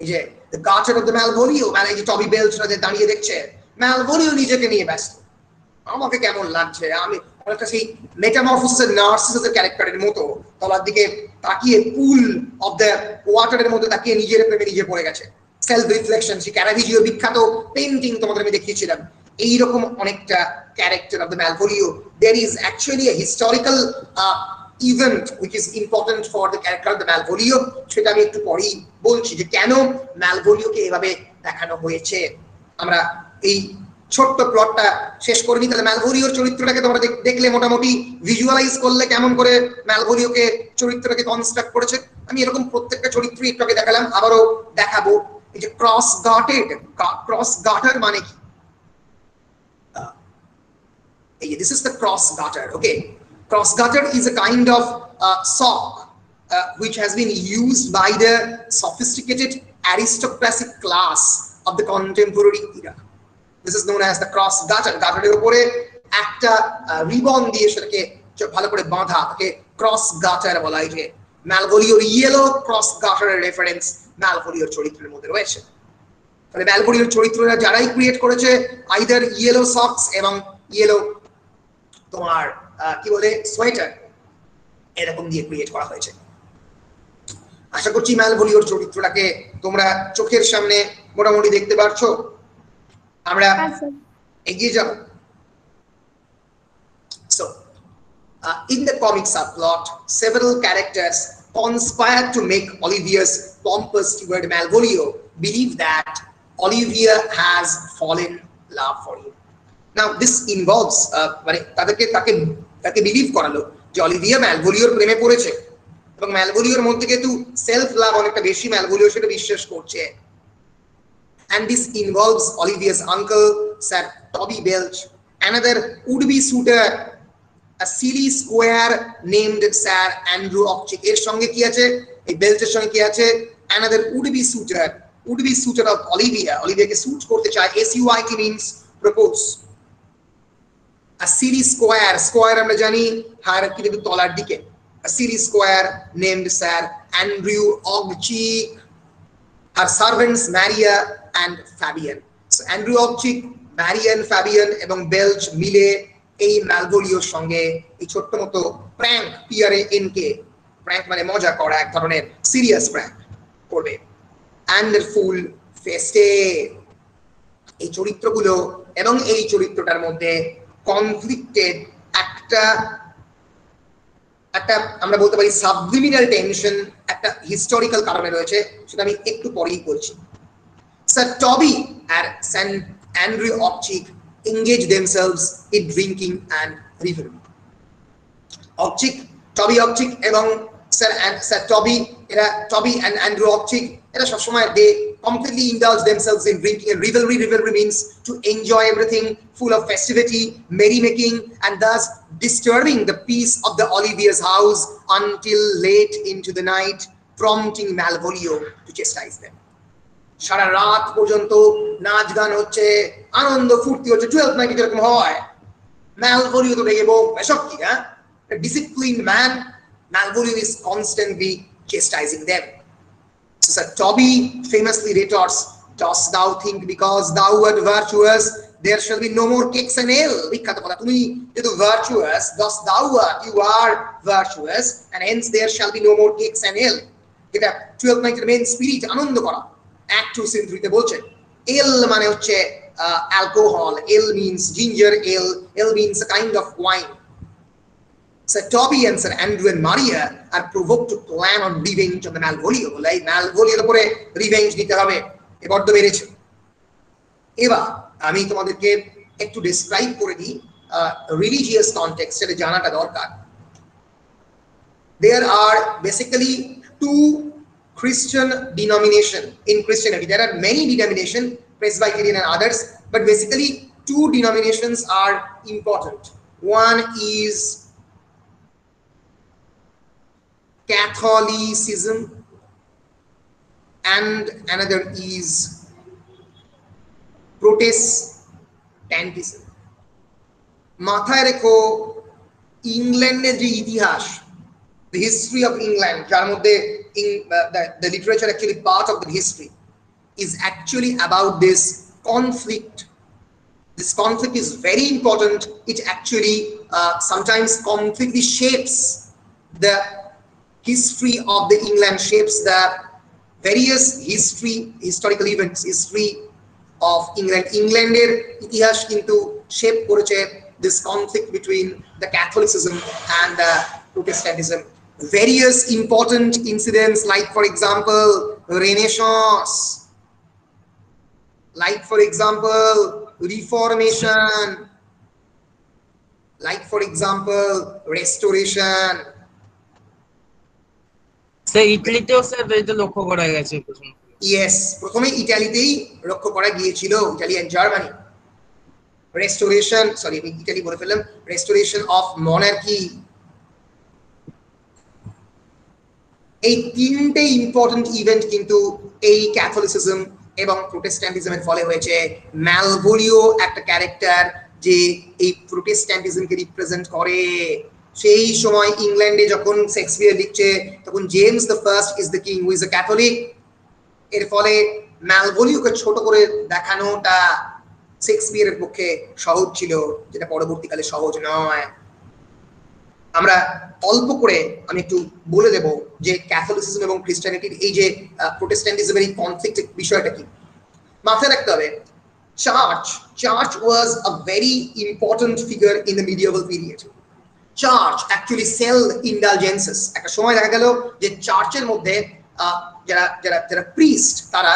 এই যে the garter of the Malvolio, মানে এই যে টবি বেলচরা যে দাঁড়িয়ে দেখছে, Malvolio নিজেকে নিয়ে ব্যস্ত. আমাকে কেমন লাগছে, আমি একটা সেই মেটামরফোসিস নার্সিসিসের ক্যারেক্টারের মতো তলার দিকে তাকিয়ে পুল অফ দ্য ওয়াটারের মধ্যে তাকিয়ে নিজের প্রেমে নিজে পড়ে গেছে. সেলফ রিফ্লেকশন, সেই ক্যারাভিজিও বিখ্যাত পেইন্টিং তোমাদের আমি দেখিয়েছিলাম, এইরকম অনেকটা character of the Malvolio. There is actually a historical event which is important for the character of the Malvolio. সেটা আমি একটু পরেই বলছি যে কেন Malvolioকে এভাবে দেখানো হয়েছে. আমরা এই ছোট্ট প্লটটা শেষ করে নিই. তাহলে Malvolioর চরিত্রটাকে তোমরা দেখলে মোটামুটি ভিজুয়ালাইজ করলে কেমন করে Malvolioকে চরিত্রটাকে কনস্ট্রাক্ট করেছে. আমি এরকম প্রত্যেকটা চরিত্রই একটু আগে দেখালাম, আবারও দেখাবো. এই যে ক্রস গাটার মানে কি, এই যে this is the cross garter. Okay, cross garter is a kind of sock which has been used by the sophisticated aristocratic class of the contemporary era. This is known as the cross garter. গাটারের উপরে একটা রিবন দিয়ে সেটাকে ভালো করে বাঁধা, তাকে ক্রস গাটার বলা হয়. যে Malvolioর ইয়েলো ক্রস গাটারের রেফারেন্স Malvolioর চরিত্রের মধ্যে রয়েছে. তাহলে Malvolioর চরিত্ররা যারাই ক্রিয়েট করেছে আইদার ইয়েলো সক্স এবং ইয়েলো তোমার কি বলে সোয়েটার, এরকম দিয়ে ক্রিয়েট করা হয়েছে. আশা করছি Malvolioর চরিত্রটাকে তোমরা চোখের সামনে মোটামুটি দেখতে পারছো. আমরা এগিয়ে যাব. So, in the comic subplot, several characters conspire to make Olivia's pompous steward Malvolio believe that Olivia has fallen love for him. Now, this involves মানে তাকে বিলিভ করালো যে অলিভিয়া Malvolioর প্রেমে পড়েছে এবং Malvolioর মধ্যে কিন্তু সেলফ লাভ অনেকটা বেশি, Malvolio সেটা বিশ্বাস করছে. And this involves Olivia's uncle, Sir Toby Belch, another would-be suitor, a silly square named Sir Andrew Opchick. এর সঙ্গে কি আছে, এই বেলচের সঙ্গে কি আছে, another would-be suitor of Olivia. Oliviaকে সুট করতে চায়. SUIT means propose. A city square, square আমরা জানি হায়ারার্কি কিন্তু তলার দিকে। A city square named Sir Andrew Ogchick, her servants Maria and Fabian. So Andrew Ogchick, Marian, Fabian এবং বেলচ মিলে এই ম্যালভোলিওর সঙ্গে এই ছোট্ট মতো প্র্যাঙ্ক, PRANK, প্র্যাঙ্ক মানে মজা করা, এক ধরনের সিরিয়াস প্র্যাঙ্ক করবে। And the full ফেস্টে। এই চরিত্রগুলো এবং এই চরিত্রটার মধ্যে কনফ্লিক্টেড একটা আমরা বলতে পারি সাবলিমিনাল টেনশন একটা হিস্টোরিক্যাল কারণে রয়েছে, সেটা আমি একটু পরেই বলছি। Sir Toby and Sir Andrew Ogchick engage themselves in drinking and revelry. Toby Ogchick এবং Sir Toby, Toby and Andrew Ogchick, এরা সবসময় they completely indulge themselves in drinking and revelry. Revelry means to enjoy everything, full of festivity, merrymaking, and thus disturbing the peace of the Olivia's house until late into the night, prompting Malvolio to chastise them. সারা রাত পর্যন্ত নাচ গান হচ্ছে, আনন্দ ফুর্তি হচ্ছে, 12th night যেরকম হয়। Malvolio তো রেগে বউ, এসব কি? A disciplined man, Malvolio is constantly chastising them. So Sir Toby famously retorts, "Dost thou think because thou art virtuous, there shall be no more cakes and ale?" বিখ্যাত কথা, তুমি যেহেতু virtuous, dost thou art, you are virtuous, and hence there shall be no more cakes and ale. এটা 12th night এর মেইন স্পিরিট, আনন্দ করা। Act 2 Scene 3 তে বলছে ale মানে হচ্ছে alcohol, ale means ginger ale, ale means a kind of wine. Sir Toby and Sir Andrew and Maria are provoked to plan on revenge on the Malvolio. বলে এই ম্যালভোলিওর উপরে রিভেঞ্জ নিতে হবে, এ বড্ড বেড়েছে। এবার আমি তোমাদেরকে একটু ডেসক্রাইব করে দিই রিলিজিয়াস কনটেক্সট, সেটা জানাটা দরকার। There are basically two Christian denomination in Christianity. There are many denominations, Presbyterian and others, but basically two denominations are important. One is Catholicism and another is Protestantism. মাথায় রেখো ইংল্যান্ডের যে ইতিহাস, the history of England, যার মধ্যে the literature actually part of the history is actually about this conflict. This conflict is very important. It actually sometimes completely shapes the history of the England, shapes the various historical events, history of England. Englander ইতিহাস কিন্তু shape করেছে this conflict between the Catholicism and the Protestantism. Various important incidents, like for example Renaissance, like for example Reformation, like for example Restoration. Sir ইতালিতেও স্যার এটা লক্ষ্য করা গেছে প্রথম। Yes, প্রথমে ইতালিতেই লক্ষ্য করা গিয়েছিল, Italy and Germany. Restoration, sorry আমি ইতালি বলে ফেললাম, Restoration of monarchy। এই তিনটে ইম্পর্টেন্ট ইভেন্ট কিন্তু এই ক্যাথলিসিজম এবং প্রোটেস্ট্যান্টিজমের ফলে হয়েছে। ম্যালভোলিও একটা ক্যারেক্টার যে এই প্রোটেস্ট্যান্টিজমকে রিপ্রেজেন্ট করে। সেই সময় ইংল্যান্ডে যখন শেক্সপিয়ার লিখছে তখন James the first is the king who is a Catholic. এর ফলে ম্যালভোলিওকে ছোট করে দেখানোটা শেক্সপিয়ারের পক্ষে সহজ ছিল, যেটা পরবর্তীকালে সহজ নয়। আমরা অল্প করে আমি একটু বলে দেব যে ক্যাথলিসিজম এবং খ্রিস্টানিটির এই যে প্রোটেস্ট্যান্টিজমের এই কনফ্লিক্ট বিষয়টা কি। মাথায় রাখতে হবে church was a very important figure in the medieval period. Church actually sell indulgences. একটা সময় দেখা গেল যে চার্চের মধ্যে যারা যারা যারা প্রিস্ট, তারা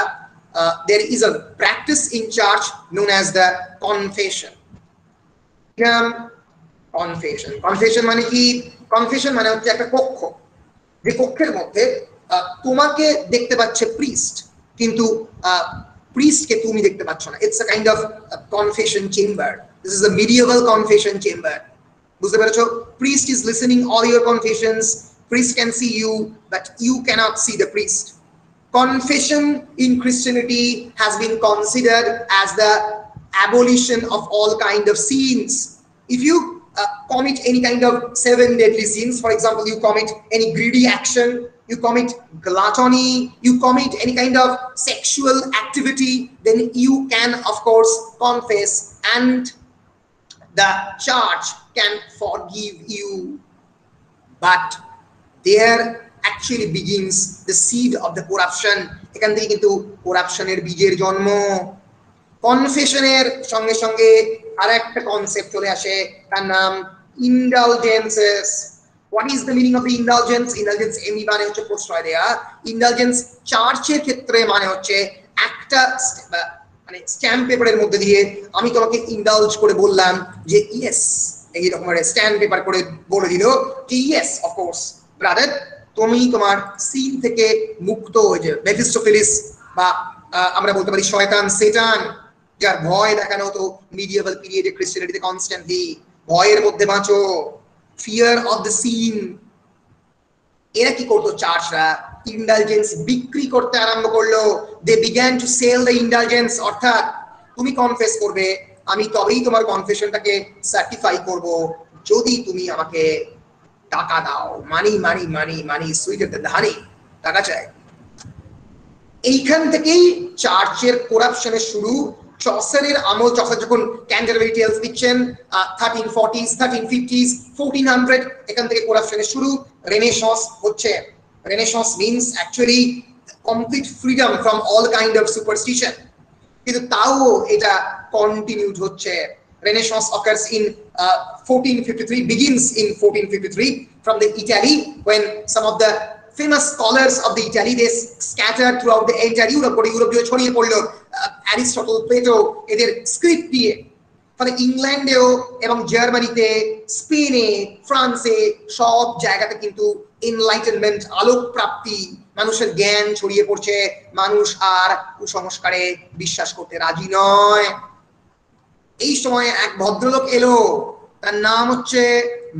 there is a practice in church known as the confession. Confession মানে কি? কনফেশন মানে হচ্ছে একটা কক্ষ, যে কক্ষের মধ্যে তোমাকে দেখতে পাচ্ছে প্রিস্ট, কিন্তু প্রিস্টকে তুমি দেখতে পাচ্ছ না। It's a kind of confession chamber. This is a medieval confession chamber. বুঝতে পেরেছো? Priest is listening all your confessions, priest can see you but you can't see the priest. Confession in Christianity has been considered as the abolition of all kind of sins. If you commit any kind of 7 deadly sins, for example, you commit any greedy action, you commit gluttony, you commit any kind of sexual activity, then you can of course confess and the church can forgive you. But there actually begins the seed of the corruption. এখান থেকে কিন্তু corruptionের বীজের জন্ম। কনফেশনের সঙ্গে সঙ্গে আরেকটা কনসেপ্ট চলে আসে, তার নাম indulgences. What is the meaning of the indulgence? Indulgence এমনি মানে হচ্ছে প্রশ্রয় দেয়া। indulgence চার্চের ক্ষেত্রে মানে হচ্ছে একটা মানে স্ট্যাম্প পেপারের মধ্যে দিয়ে আমি তোমাকে ইন্ডালজ করে বললাম যে ইয়েস, এই রকম স্ট্যাম্প পেপার করে বলে দিল যে ইয়েস অফ কোর্স ব্রাদার, তুমি তোমার সিন থেকে মুক্ত হয়ে যাবে। মেফিস্টোফেলিস বা আমরা বলতে পারি শয়তান, সেটান, যার ভয় দেখানো হতো মিডিয়েভাল পিরিয়ডে ক্রিশ্চিয়ানিটিতে কনস্ট্যান্টলি, ভয়ের মধ্যে বাঁচো, ফিয়ার অফ দ্য সিন। এরা কি করতো? চার্চরা ইন্ডালজেন্স বিক্রি করতে আরম্ভ করলো। They began to sell the indulgence, অর্থাৎ তুমি কনফেস করবে, আমি তবেই তোমার কনফেশনটাকে সার্টিফাই করব যদি তুমি আমাকে টাকা দাও। মানি মানি মানি মানি সুইটার দ্যান দ্য হানি, টাকা চাই। এইখান থেকেই চার্চের করাপশনের শুরু। চসারের আমল, চসার যখন ক্যান্টারবেরি টেলস লিখছেন 1340s, 1350s, 1400, এখান থেকে করাপশনের শুরু। রেনেসাঁস হচ্ছে, renaissance means actually complete freedom from all kind of superstition, কিন্তু তাও এটা কন্টিনিউড হচ্ছে। Renaissance occurs in 1453, begins in 1453 from the Italy, when some of the famous scholars of the Italy, they scattered throughout the entire Europe, Europe জুড়ে ছড়িয়ে পড়লো। অ্যারিস্টটল, প্লেটো এদের স্ক্রিপ্ট দিয়ে। ফলে ইংল্যান্ডেও এবং জার্মানিতে, স্পেনে, ফ্রান্সে সব জায়গাতে কিন্তু এনলাইটেনমেন্ট, আলোক প্রাপ্তি, মানুষের জ্ঞান ছড়িয়ে পড়ছে। মানুষ আর কুসংস্কারে বিশ্বাস করতে রাজি নয়। এই সময় এক ভদ্রলোক এলো, তার নাম হচ্ছে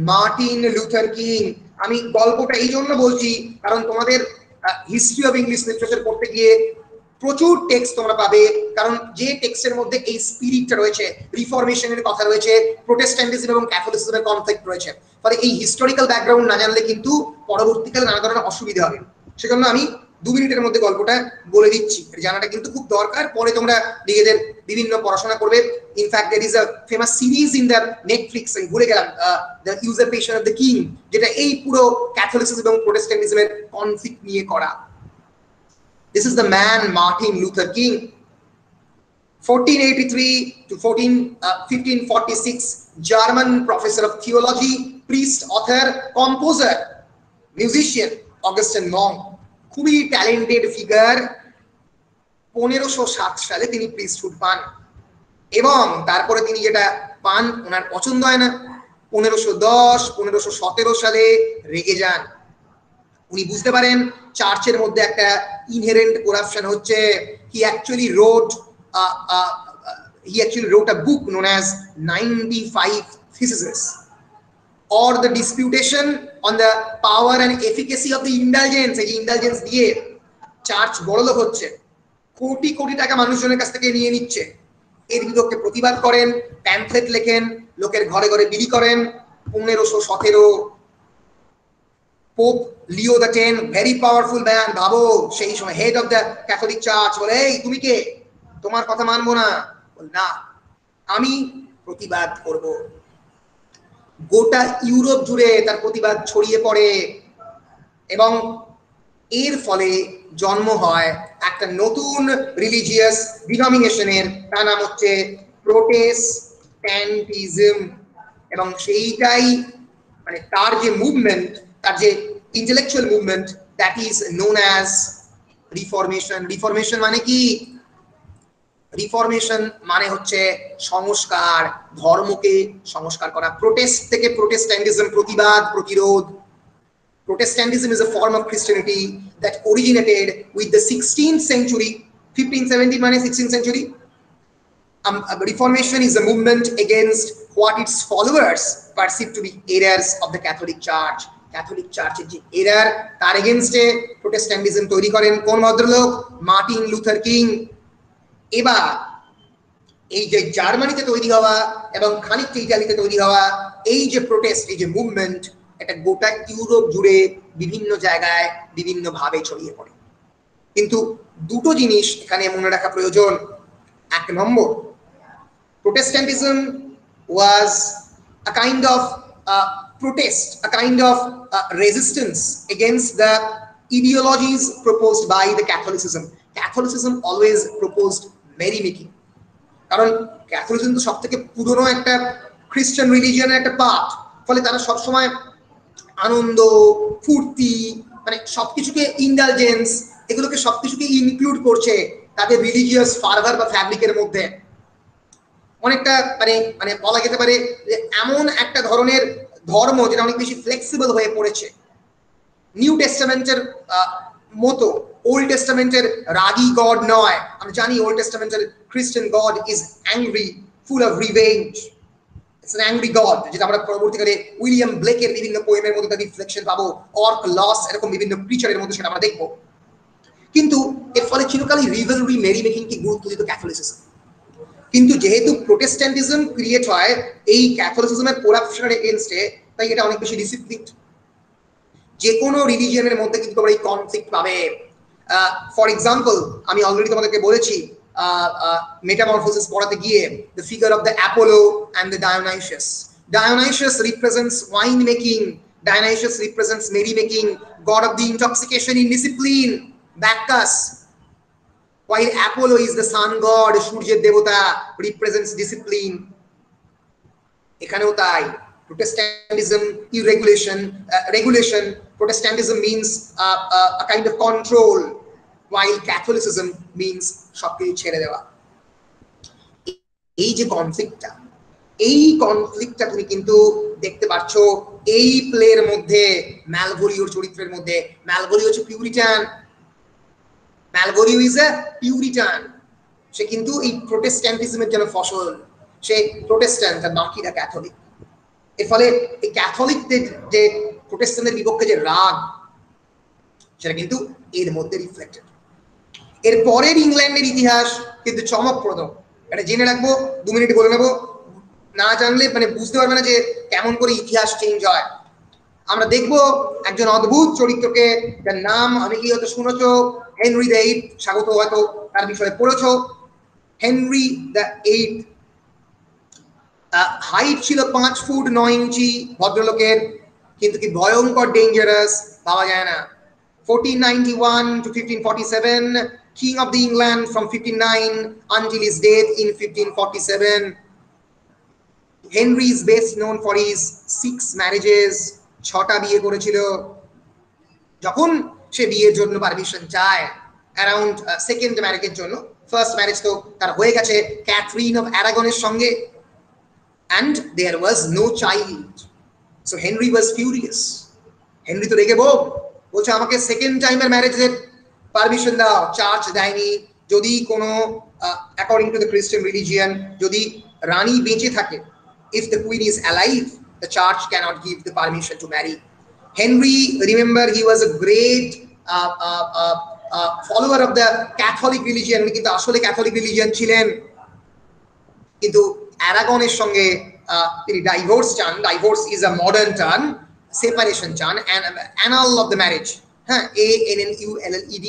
মার্টিন লুথার কিং। আমি গল্পটা এই জন্য বলছি কারণ তোমাদের হিস্ট্রি অফ ইংলিশ লিটারেচার পড়তে গিয়ে প্রচুর টেক্সট তোমরা পাবে, কারণ যে টেক্সটের মধ্যে এই স্পিরিটটা রয়েছে, রিফরমেশনের কথা রয়েছে, প্রোটেস্ট্যান্টিজম এবং ক্যাথলিসিজমের কনফ্লিক্ট রয়েছে। ফলে এই হিস্টোরিক্যাল ব্যাকগ্রাউন্ড না জানলে কিন্তু পরবর্তীকালে নানা ধরনের অসুবিধা হবে। সেজন্য আমি 2 মিনিটের মধ্যে গল্পটা বলে দিচ্ছি, জানাটা কিন্তু খুব দরকার। পরে তোমরা নিজেদের বিভিন্ন পড়াশোনা করবে। In fact there is a famous series in the Netflix, আমি ভুলে গেলাম, the usurpation of the king, যেটা এই পুরো ক্যাথলিসিজম এবং প্রোটেস্ট্যান্টিজমের কনফ্লিক্ট নিয়ে করা। This is the man Martin Luther King, 1483 to 1546, German professor of theology, priest, author, composer, musician, Augustin monk, খুবই ট্যালেন্টেড ফিগার। 1507 সালে তিনি প্রিস্টহুড পান এবং তারপরে তিনি যেটা পান ওনার পছন্দ হয় না। 1510, 1517 সালে রেগে যান। উনি বুঝতে পারেন চার্চের মধ্যে একটা ইনহেরেন্ট করাপশন হচ্ছে। he actually wrote a book known as 95 Theses or the disputation on the power and efficacy of the indulgence। এই ইন্ডালজেন্স দিয়ে চার্চ বড়লোক হচ্ছে, কোটি কোটি টাকা মানুষজনের কাছ থেকে নিয়ে নিচ্ছে। এর বিরুদ্ধে প্রতিবাদ করেন, প্যাম্পলেট লেখেন, লোকের ঘরে ঘরে বিলি করেন। 1517 pope Leo the 10, very powerful man, ভাবো সেই সময় head of the Catholic church, বলে এই তুমি কে, তোমার কথা মানবো না, না আমি প্রতিবাদ করব। গোটা ইউরোপ জুড়ে তার প্রতিবাদ ছড়িয়ে পড়ে এবং এর ফলে জন্ম হয় একটা নতুন রিলিজিয়াস ডিনোমিনেশনের, তার নাম হচ্ছে প্রোটেস্ট্যান্টিজম। এবং সেইটাই মানে তার যে মুভমেন্ট, তার যে intellectual movement, that is known as reformation. Reformation মানে কি? রিফরমেশন মানে হচ্ছে সংস্কার, ধর্মকে সংস্কার করা। প্রোটেস্ট থেকে প্রোটেস্ট্যান্টিজম, প্রতিবাদ, প্রতিরোধ। Protestantism is a form of Christianity that originated with the 16th century, 1517 মানে 16th century. Reformation is a movement against what its followers perceive to be errors of the Catholic Church. Catholic Church এর যে এরার, তার এগেইনস্টে প্রোটেস্ট্যান্টিজম তৈরি করেন কোন ভদ্রলোক? Martin Luther king. এবার এই যে জার্মানিতে তৈরি হওয়া এবং খানিকটা ইতালিতে তৈরি হওয়া এই যে প্রোটেস্ট, এই যে মুভমেন্ট, এটা গোটা ইউরোপ জুড়ে বিভিন্ন জায়গায় বিভিন্ন ভাবে ছড়িয়ে পড়ে। কিন্তু দুটো জিনিস এখানে মনে রাখা প্রয়োজন। এক নম্বর, প্রোটেস্ট্যান্টিজম ওয়াজ a kind of protest, a kind of resistance against the ideologies proposed by the Catholicism. Catholicism always proposed merrymaking. কারণ ক্যাথলিসিজম তো সব থেকে পুরনো একটা খ্রিস্টান রিলিজিয়নের একটা পার্ট, ফলে তারা সবসময় আনন্দ, ফুর্তি, মানে সবকিছুকে ইন্ডালজেন্স, এগুলোকে সবকিছুকে ইনক্লুড করছে তাদের রিলিজিয়াস ফার্ভার বা ফ্যাব্রিকের মধ্যে। অনেকটা মানে মানে বলা যেতে পারে যে এমন একটা ধরনের ধর্ম যেটা অনেক বেশি ফ্লেক্সিবল হয়ে পড়েছে। নিউ টেস্টামেন্টের মতো ওল্ড টেস্টামেন্টের রাগী গড নয়। আমরা জানি ওল্ড টেস্টামেন্টের খ্রিস্টান god is angry, full of revenge, it's an angry god, যেটা আমরা পরবর্তীকালে উইলিয়াম ব্লেকের বিভিন্ন পোয়েমের মধ্যে তার রিফ্লেকশন পাবো, অর্ক লস, এরকম বিভিন্ন ক্রিচারের মধ্যে সেটা আমরা দেখবো। কিন্তু এর ফলে চিরকালই রিভেলরি, মেরি মেকিংকে গুরুত্ব দিত ক্যাথলিসিজম। কিন্তু যেহেতু প্রোটেস্ট্যান্টিজম ক্রিয়েট হয় এই ক্যাথলিসিজমের কোরাপশনের এগেইনস্টে, তাই এটা অনেক বেশি ডিসিপ্লিনড। যে কোনো রিলিজিয়নের মধ্যে কিন্তু তোমরা এই কনফ্লিক্ট পাবে। ফর এক্সাম্পল, আমি অলরেডি তোমাদেরকে বলেছি মেটামরফোসিস পড়াতে গিয়ে, the figure of the Apollo and the Dionysus. Dionysius represents wine making, Dionysius represents merry making, god of the intoxication in discipline, Bacchus, while Apollo is the sun god, সূর্যের দেবতা, represents discipline. এখানেও তাই Protestantism regulation. Protestantism means a kind of control, while Catholicism means সবকিছু ছেড়ে দেওয়া। এই যে কনফ্লিক্টটা, এই কনফ্লিক্টটা তুমি কিন্তু দেখতে পাচ্ছ এই প্লের মধ্যে, ম্যালভোলিওর চরিত্রের মধ্যে। ম্যালভোলিও হচ্ছে পিউরিটান, ম্যালভোলিও ইজ এ পিউরিটান। সে কিন্তু এই প্রোটেস্ট্যান্টিজমের জন্য ফসল, সে প্রোটেস্ট্যান্ট আর বাকিরা ক্যাথলিক। এর ফলে এই ক্যাথলিকদের যে প্রোটেস্ট্যান্টের বিপক্ষে যে রাগ, সেটা কিন্তু এর মধ্যে রিফ্লেক্টেড। এর পরের ইংল্যান্ডের ইতিহাস কিন্তু চমকপ্রদ, এটা জেনে রাখবো, 2 মিনিট বলে নেবো, না জানলে মানে বুঝতে পারবে না যে কেমন করে ইতিহাস চেঞ্জ হয়। আমরা দেখবো একজন অদ্ভুত চরিত্রকে, যার নাম অনেকেই হয়তো শুনেছো, হেনরি দ্য এইট, স্বাগত হয়তো তার বিষয়ে পড়েছো। হেনরি দ্য এইট, হাইট ছিল 5 ফুট 9 ইঞ্চি ভদ্রলোকের, কিন্তু কি ভয়ঙ্কর ডেঞ্জারাস, পাওয়া যায় না। 1491 to 1547, king of the England from 1509 until his death in 1547. Henry is best known for his 6 marriages, 6টা বিয়ে করেছিল। যখন সে বিয়ের জন্য পারমিশন চায় অ্যারাউন্ড সেকেন্ড ম্যারেজের জন্য, ফার্স্ট ম্যারেজ তো তার হয়ে গেছে ক্যাথরিন অফ অ্যারাগনের সঙ্গে, and there was no child, so Henry was furious. Henry তো রেগে বলছে আমাকে সেকেন্ড টাইমের ম্যারেজের পারমিশন দাও। চার্চ দেয়নি। যদি কোনো অ্যাকর্ডিং টু দ্য খ্রিস্টান রিলিজিয়ন, যদি রানী বেঁচে থাকে, if the queen is alive, the church cannot give the permission to marry. Henry, remember, he was a great follower of the Catholic religion, উনি কিন্তু আসলে ক্যাথলিক রিলিজিয়ন ছিলেন। কিন্তু অ্যারাগনের সঙ্গে তিনি ডাইভোর্স চান। Divorce is a modern term, separation চান, অ্যানাল অফ দ্য ম্যারেজ, হ্যাঁ, ANNULLED।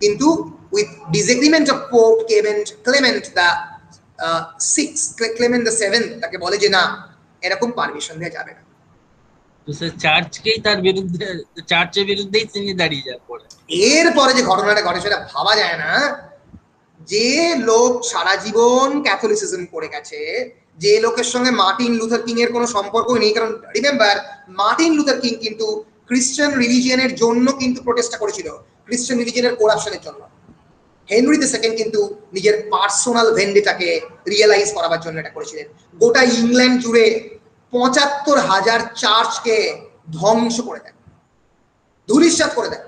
কিন্তু with disagreement of pope Clement the Clement the seventh তাকে বলে যে না, এরকম পারমিশন দেওয়া যাবে না। তো সে চার্চকেই তার বিরুদ্ধে, চার্চের বিরুদ্ধেই তিনি দাঁড়িয়ে যান পরে। এরপরে যে ঘটনাটা ঘটে সেটা ভাবা যায় না। যে লোক সারা জীবন ক্যাথলিসিজম করে গেছে, যে লোকের সঙ্গে মার্টিন লুথার কিং এর কোনো সম্পর্কই নেই, কারণ রিমেম্বার মার্টিন লুথার কিং কিন্তু খ্রিস্টান রিলিজিয়নের জন্য কিন্তু প্রোটেস্টটা করেছিল, খ্রিস্টান রিলিজিয়নের করাপশনের জন্য। হেনরি দ্য সেকেন্ড কিন্তু নিজের পার্সোনাল ভেন্ডেটাকে রিয়েলাইজ করাবার জন্য এটা করেছিলেন। গোটা ইংল্যান্ড জুড়ে ৭৫,০০০ চার্চকে ধ্বংস করে দেন, ধূলিসাৎ করে দেন।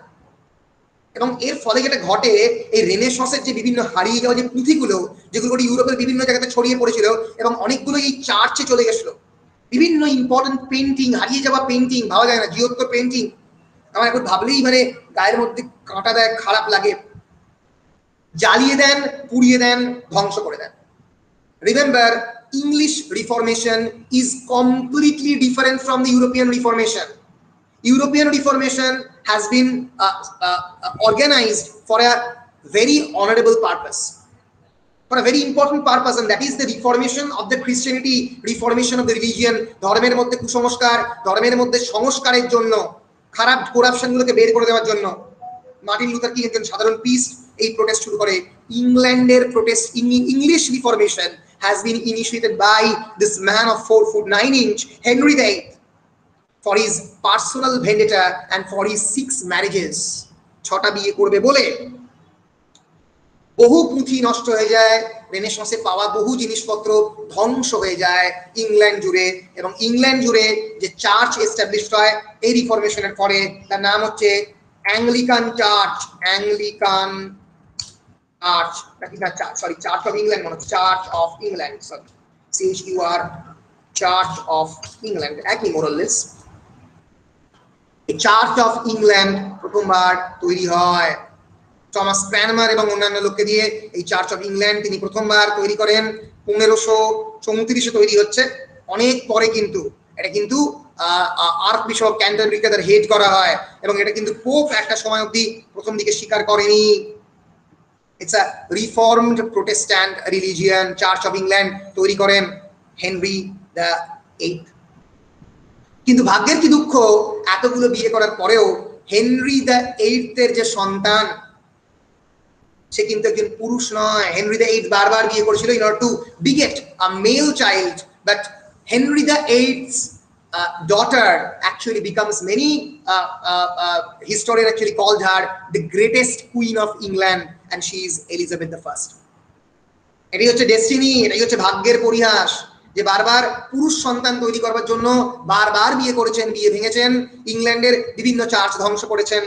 এবং এর ফলে যেটা ঘটে, এই রেনেসন্সের যে বিভিন্ন হারিয়ে যাওয়া যে পুঁথিগুলো, যেগুলো ইউরোপের বিভিন্ন জায়গাতে ছড়িয়ে পড়েছিল এবং অনেকগুলো এই চার্চে চলে গেছিল, বিভিন্ন ইম্পর্টেন্ট পেন্টিং, হারিয়ে যাওয়া পেন্টিং, ভাবা যায় না, জিওত্ব পেন্টিং, আমার এখন ভাবলেই মানে গায়ের মধ্যে কাঁটা দেয়, খারাপ লাগে। জ্বালিয়ে দেন, পুড়িয়ে দেন, ধ্বংস করে দেন। Remember, English Reformation is completely different from the European Reformation. European Reformation has been organized for a very honorable purpose, for a very important purpose, and that is the reformation of the Christianity, reformation of the religion. ধর্মের মধ্যে কুসংস্কার, ধর্মের মধ্যে সংস্কারের জন্য, খারাপ করাপশনগুলোকে বের করে দেওয়ার জন্য মার্টিন লুথার কিং একজন সাধারণ পিস্ট এই প্রোটেস্ট শুরু করে। ইংল্যান্ডের protest, English reformation has been initiated by this man of 4 foot 9 inch, Henry VIII, for his personal vendetta and for his 6 marriages. 6টা বিয়ে করবে বলে বহু পুঁথি নষ্ট হয়ে যায়, রেনেসাঁসে পাওয়া বহু জিনিসপত্র ধ্বংস হয়ে যায় ইংল্যান্ড জুড়ে, এবং ইংল্যান্ড জুড়ে যে চার্চ এস্টাবলিশড হয় এই রিফরমেশনের পরে, তার নাম হচ্ছে Anglican church. Anglican church, sorry, church of England, মানে church of England, sorry, CHUR, church of England, একই মোরাললেস। এই চার্চ অফ ইংল্যান্ড প্রথমবার তৈরি হয় টমাস ক্র্যানমার এবং অন্যান্য লোককে দিয়ে। এই চার্চ অফ ইংল্যান্ড তিনি প্রথমবার তৈরি করেন 1534-এ তৈরি হচ্ছে, অনেক পরে কিন্তু এটা কিন্তু আর্ক বিশপ ক্যান্টারবারিকে তার হেড করা হয়, এবং এটা কিন্তু পোপ একটা সময় অবধি প্রথম দিকে স্বীকার করেনি। It's a reformed Protestant religion. Church of England তৈরি করেন হেনরি দ্য 8। কিন্তু ভাগ্যের কি দুঃখ, এতগুলো বিয়ে করার পরেও হেনরি দ্য 8 এর যে সন্তান সে কিন্তু একজন পুরুষ নয়। হেনরি দ্য 8 বারবার বিয়ে করেছিল in order to beget a male child, but Henry the 8's daughter actually becomes, many historians actually called her the greatest queen of England, and she is Elizabeth the First. এটাই হচ্ছে ডেস্টিনি, এটাই হচ্ছে ভাগ্যের পরিহাস, যে বারবার পুরুষ সন্তান তৈরি করবার জন্য বারবার বিয়ে করেছেন, বিয়ে ভেঙেছেন, ইংল্যান্ডের বিভিন্ন চার্চ ধ্বংস করেছেন,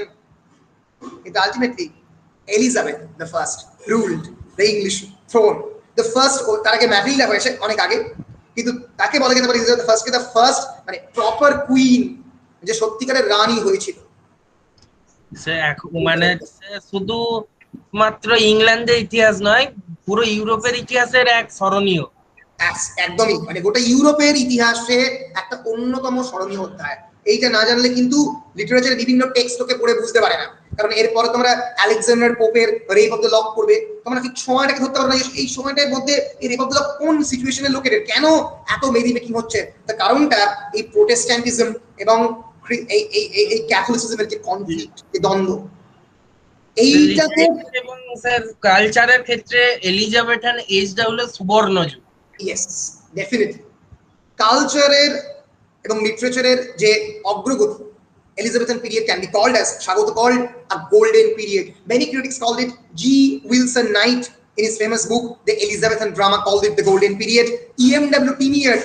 কিন্তু ultimately Elizabeth the First ruled the English throne. The first, তার আগে ম্যাটিল্ডা হয়েছে অনেক আগে, কিন্তু তাকে বলা যেতে পারে the first, the first মানে প্রপার কুইন, যে সত্যিকারের রানী হয়েছিল। সে মানে শুধু মাত্র ইংল্যান্ডের ইতিহাস নয়, পুরো ইউরোপের ইতিহাসের এক স্মরণীয়, একদমই, মানে গোটা ইউরোপের ইতিহাসে একটা অন্যতম স্মরণীয় অধ্যায়। এইটা না জানলে কিন্তু লিটারেচারের বিভিন্ন টেক্সটকে পড়ে বুঝতে পারে না, কারণ এরপরে তোমরা আলেকজান্ডার পোপের রেপ অফ দ্য লক পড়বে, তোমরা ঠিক সময়টাকে ধরতে পারবে না এই সময়টার মধ্যে এই রেপ অফ দ্য লক কোন সিচুয়েশনে লোকেটেড, কেন এত মেরি মেকিং হচ্ছে। তার কারণটা এই প্রোটেস্ট্যান্টিজম এবং এই ক্যাথলিসিজমের যে কনফ্লিক্ট, যে দ্বন্দ্ব, এইটাকে এবং স্যার কালচারের ক্ষেত্রে এলিজাবেথান এজটা হলো সুবর্ণ যুগ। ইয়েস, ডেফিনেটলি কালচারের এবং লিটারেচারের যে অগ্রগতি, Elizabethan period can be called as, Shagota called a golden period. Many critics called it. G. Wilson Knight in his famous book The Elizabethan Drama called it the golden period. E.M.W.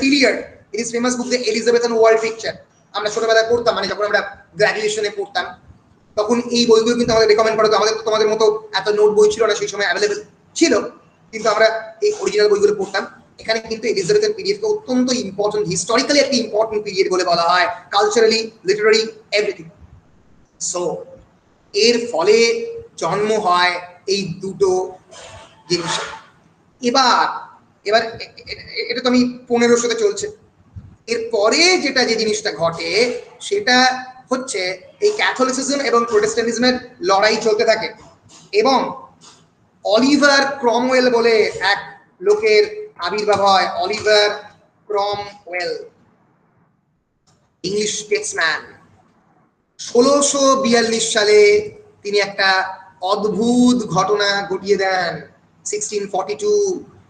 Tilliard in his famous book The Elizabethan World Picture. আমরা ছোটবেলায় পড়তাম, মানে যখন আমরা গ্র্যাজুয়েশনে পড়তাম তখন এই বইগুলো কিন্তু আমাদের রেকমেন্ড করা হতো। আমাদের তোমাদের মতো এত নোট বই ছিল না, সেই সময় অ্যাভেলেবেল ছিল, কিন্তু আমরা এই অরিজিনাল বইগুলো পড়তাম। এখানে কিন্তু এলিজাবেথের পিরিয়ডকে অত্যন্ত ইম্পর্টেন্ট, হিস্টোরিক্যালি একটা ইম্পর্টেন্ট পিরিয়ড বলে বলা হয়, কালচারালি, লিটারারি, এভরিথিং। সো এর ফলে জন্ম হয় এই দুটো জিনিস। এবার এটা তো আমি 1500-তে চলছে, এরপরে যেটা যে জিনিসটা ঘটে সেটা হচ্ছে এই ক্যাথলিসিজম এবং প্রোটেস্ট্যান্টিজমের লড়াই চলতে থাকে, এবং অলিভার ক্রমওয়েল বলে এক লোকের আবির্ভাব হয়। Oliver Cromwell, English Statesman. 1642 সালে তিনি একটা অদ্ভুত ঘটনা ঘটিয়ে দেন। 1642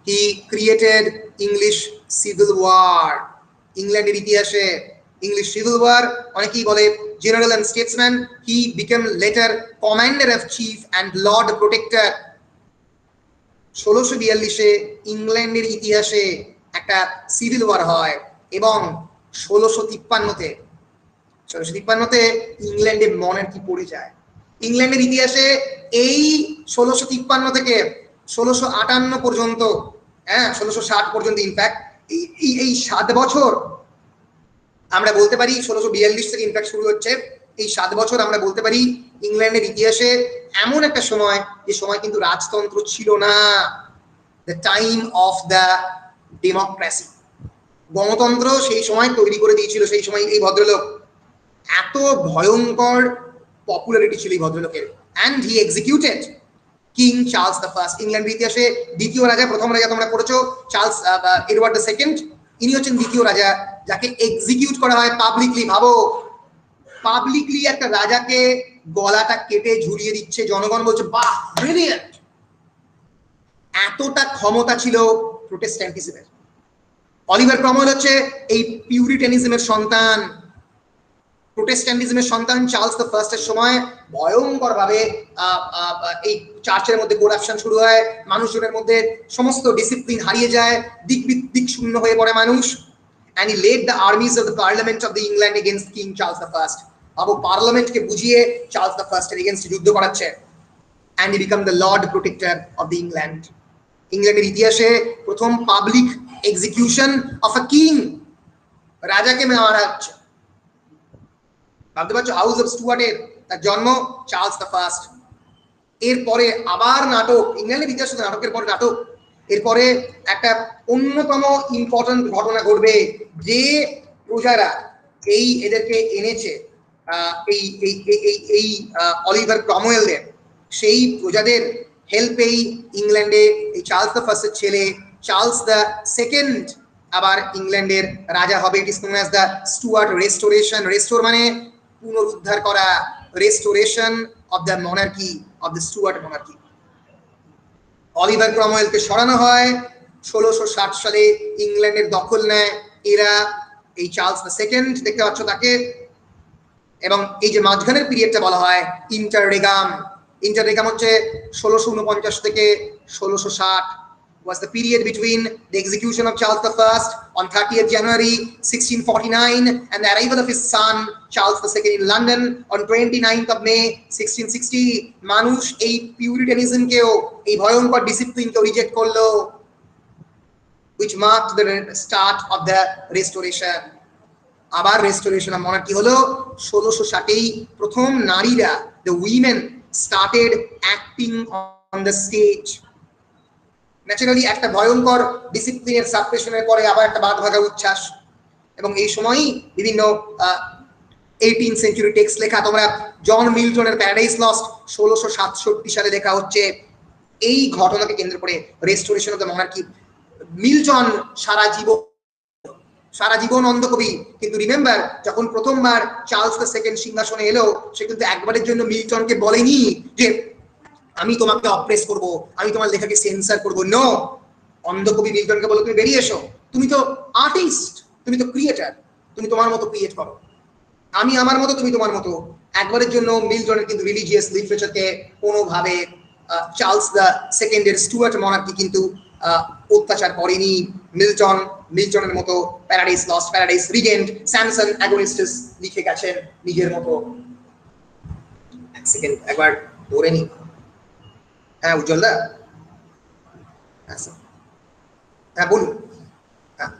he created English Civil War. ইংল্যান্ডের ইতিহাসে ইংলিশ সিভিল ওয়ার, অনেকেই বলে general and Statesman, he became later commander of chief and lord protector. 1642-এ ইংল্যান্ডের ইতিহাসে একটা সিভিল ওয়ার হয়, এবং 1653-তে ইংল্যান্ডে মনার্কি পড়ে যায়। ইংল্যান্ডের ইতিহাসে এই 1653 থেকে 1658 পর্যন্ত, 1660 পর্যন্ত, ইনফ্যাক্ট এই 7 বছর আমরা বলতে পারি, 1642 থেকে ইনফ্যাক্ট শুরু হচ্ছে এই 7 বছর আমরা বলতে পারি ইংল্যান্ডের ইতিহাসে এমন একটা সময়, যে সময় কিন্তু রাজতন্ত্র ছিল না, the time of the democracy, গণতন্ত্র সেই সময় তৈরি করে দিয়েছিল সেই সময় এই ভদ্রলোক। এত ভয়ঙ্কর পপুলারিটি ছিল এই ভদ্রলোকের। And he executed king Charles the first. ইংল্যান্ডের ইতিহাসে দ্বিতীয় রাজা, প্রথম রাজা তোমরা পড়েছো চার্লস এডওয়ার্ড দ্য সেকেন্ড, ইনি হচ্ছেন দ্বিতীয় রাজা যাকে এক্সিকিউট করা হয় পাবলিকলি। ভাবো, পাবলিকলি একটা রাজাকে গলাটা কেটে ঝুলিয়ে দিচ্ছে, জনগণ বলছে বাহ ব্রিলিয়ান্ট। এতটা ক্ষমতা ছিল প্রোটেস্ট্যান্টিজমের। অলিভার ক্রমওয়েল হচ্ছে এই পিউরিটানিজমের সন্তান, প্রোটেস্ট্যান্টিজমের সন্তান। চার্লস দ্য ফার্স্টের সময় ভয়ঙ্কর ভাবে এই চার্চের মধ্যে করাপশন শুরু হয়, মানুষজনের মধ্যে সমস্ত ডিসিপ্লিন হারিয়ে যায়, দিক শূন্য হয়ে পড়ে মানুষ। and he led the armies of the parliament of the England against King Charles the First. Abu পার্লামেন্টকে বুঝিয়ে চার্লস দ্য ফার্স্টের এগেইনস্টে যুদ্ধ করাচ্ছে। and he became the lord protector of the England. ইংল্যান্ডের ইতিহাসে প্রথম public execution of a king, রাজাকে মারা হচ্ছে। ভাবতে পারছো হাউস অফ স্টুয়ার্টের তার জন্ম, চার্লস দ্য ফার্স্ট। এরপরে আবার নাটক, ইংল্যান্ডের ইতিহাসে নাটকের পরে নাটক। এরপরে একটা অন্যতম ইম্পর্টেন্ট ঘটনা ঘটবে, যে প্রজারা এই এদেরকে এনেছে এই এই এই এই অলিভার ক্রমওয়েলদের, সেই প্রজাদের হেল্পেই ইংল্যান্ডে এই চার্লস দ্য ফার্স্টের ছেলে চার্লস দ্য সেকেন্ড আবার ইংল্যান্ডের রাজা হবে। It is known as the Stuart restoration. Restore মানে পুনরুদ্ধার করা, restoration of the monarchy, of the Stuart monarchy. Oliver ক্রমওয়েলকে সরানো হয়, 1660 সালে ইংল্যান্ডের দখল নেয় এরা, এই চার্লস দ্য সেকেন্ড দেখতে পাচ্ছ তাকে। এবং এই যে মাঝখানের পিরিয়ডটা বলা হয় ইন্টাররেগাম। ইন্টাররেগাম হচ্ছে 1649 থেকে 1660 was the period between the execution of Charles I on 30th January 1649 and the arrival of his son Charles II in London on 29th of May 1660. মানুষ এই পিউরিটানিজমকেও, এই ভয়ঙ্কর ডিসিপ্লিনকেও রিজেক্ট করলো, which marked the start of the restoration. আবার রেস্টোরেশন অফ মনার্কি হলো 1660 প্রথম নারীরা, the women started acting on the stage. Naturally একটা ভয়ঙ্কর ডিসিপ্লিনের সাবপ্রেশনের পরে আবার একটা বাদ ভাগা উচ্ছ্বাস। এবং এই সময়ই বিভিন্ন 18th সেঞ্চুরি টেক্সট লেখা, তোমরা জন মিল্টনের প্যারাডাইস লস্ট 1667 সালে লেখা হচ্ছে এই ঘটনাকে কেন্দ্র করে, restoration of the monarchy. Milton সারা জীবন অন্ধকবি, কিন্তু রিমেম্বার যখন প্রথমবার চার্লস দ্য সেকেন্ড সিংহাসনে এলো, সে কিন্তু একবারের জন্য মিল্টনকে বলেনি যে আমি তোমাকে অপ্রেস করব, আমি তোমার লেখাকে সেন্সর করব। নো, অন্ধকবি মিল্টনকে বলো তুমি বেরিয়ে এসো, তুমি তো আর্টিস্ট, তুমি তো ক্রিয়েটার, তুমি তোমার মতো ক্রিয়েট করো, আমি আমার মতো, তুমি তোমার মতো। একবারের জন্য মিল্টনের কিন্তু রিলিজিয়াস লিটারেচারকে কোনোভাবে চার্লস দ্য সেকেন্ডের স্টুয়ার্ট মনার্কি কিন্তু অত্যাচার করেনি। মিল্টনের মতো Paradise Lost, Paradise Regained, Samson Agonistes লিখে গেছেন নিজের মতো। এক সেকেন্ড একবার ধরে নি। হ্যাঁ উজ্জ্বল দা, হ্যাঁ বলুন। হ্যাঁ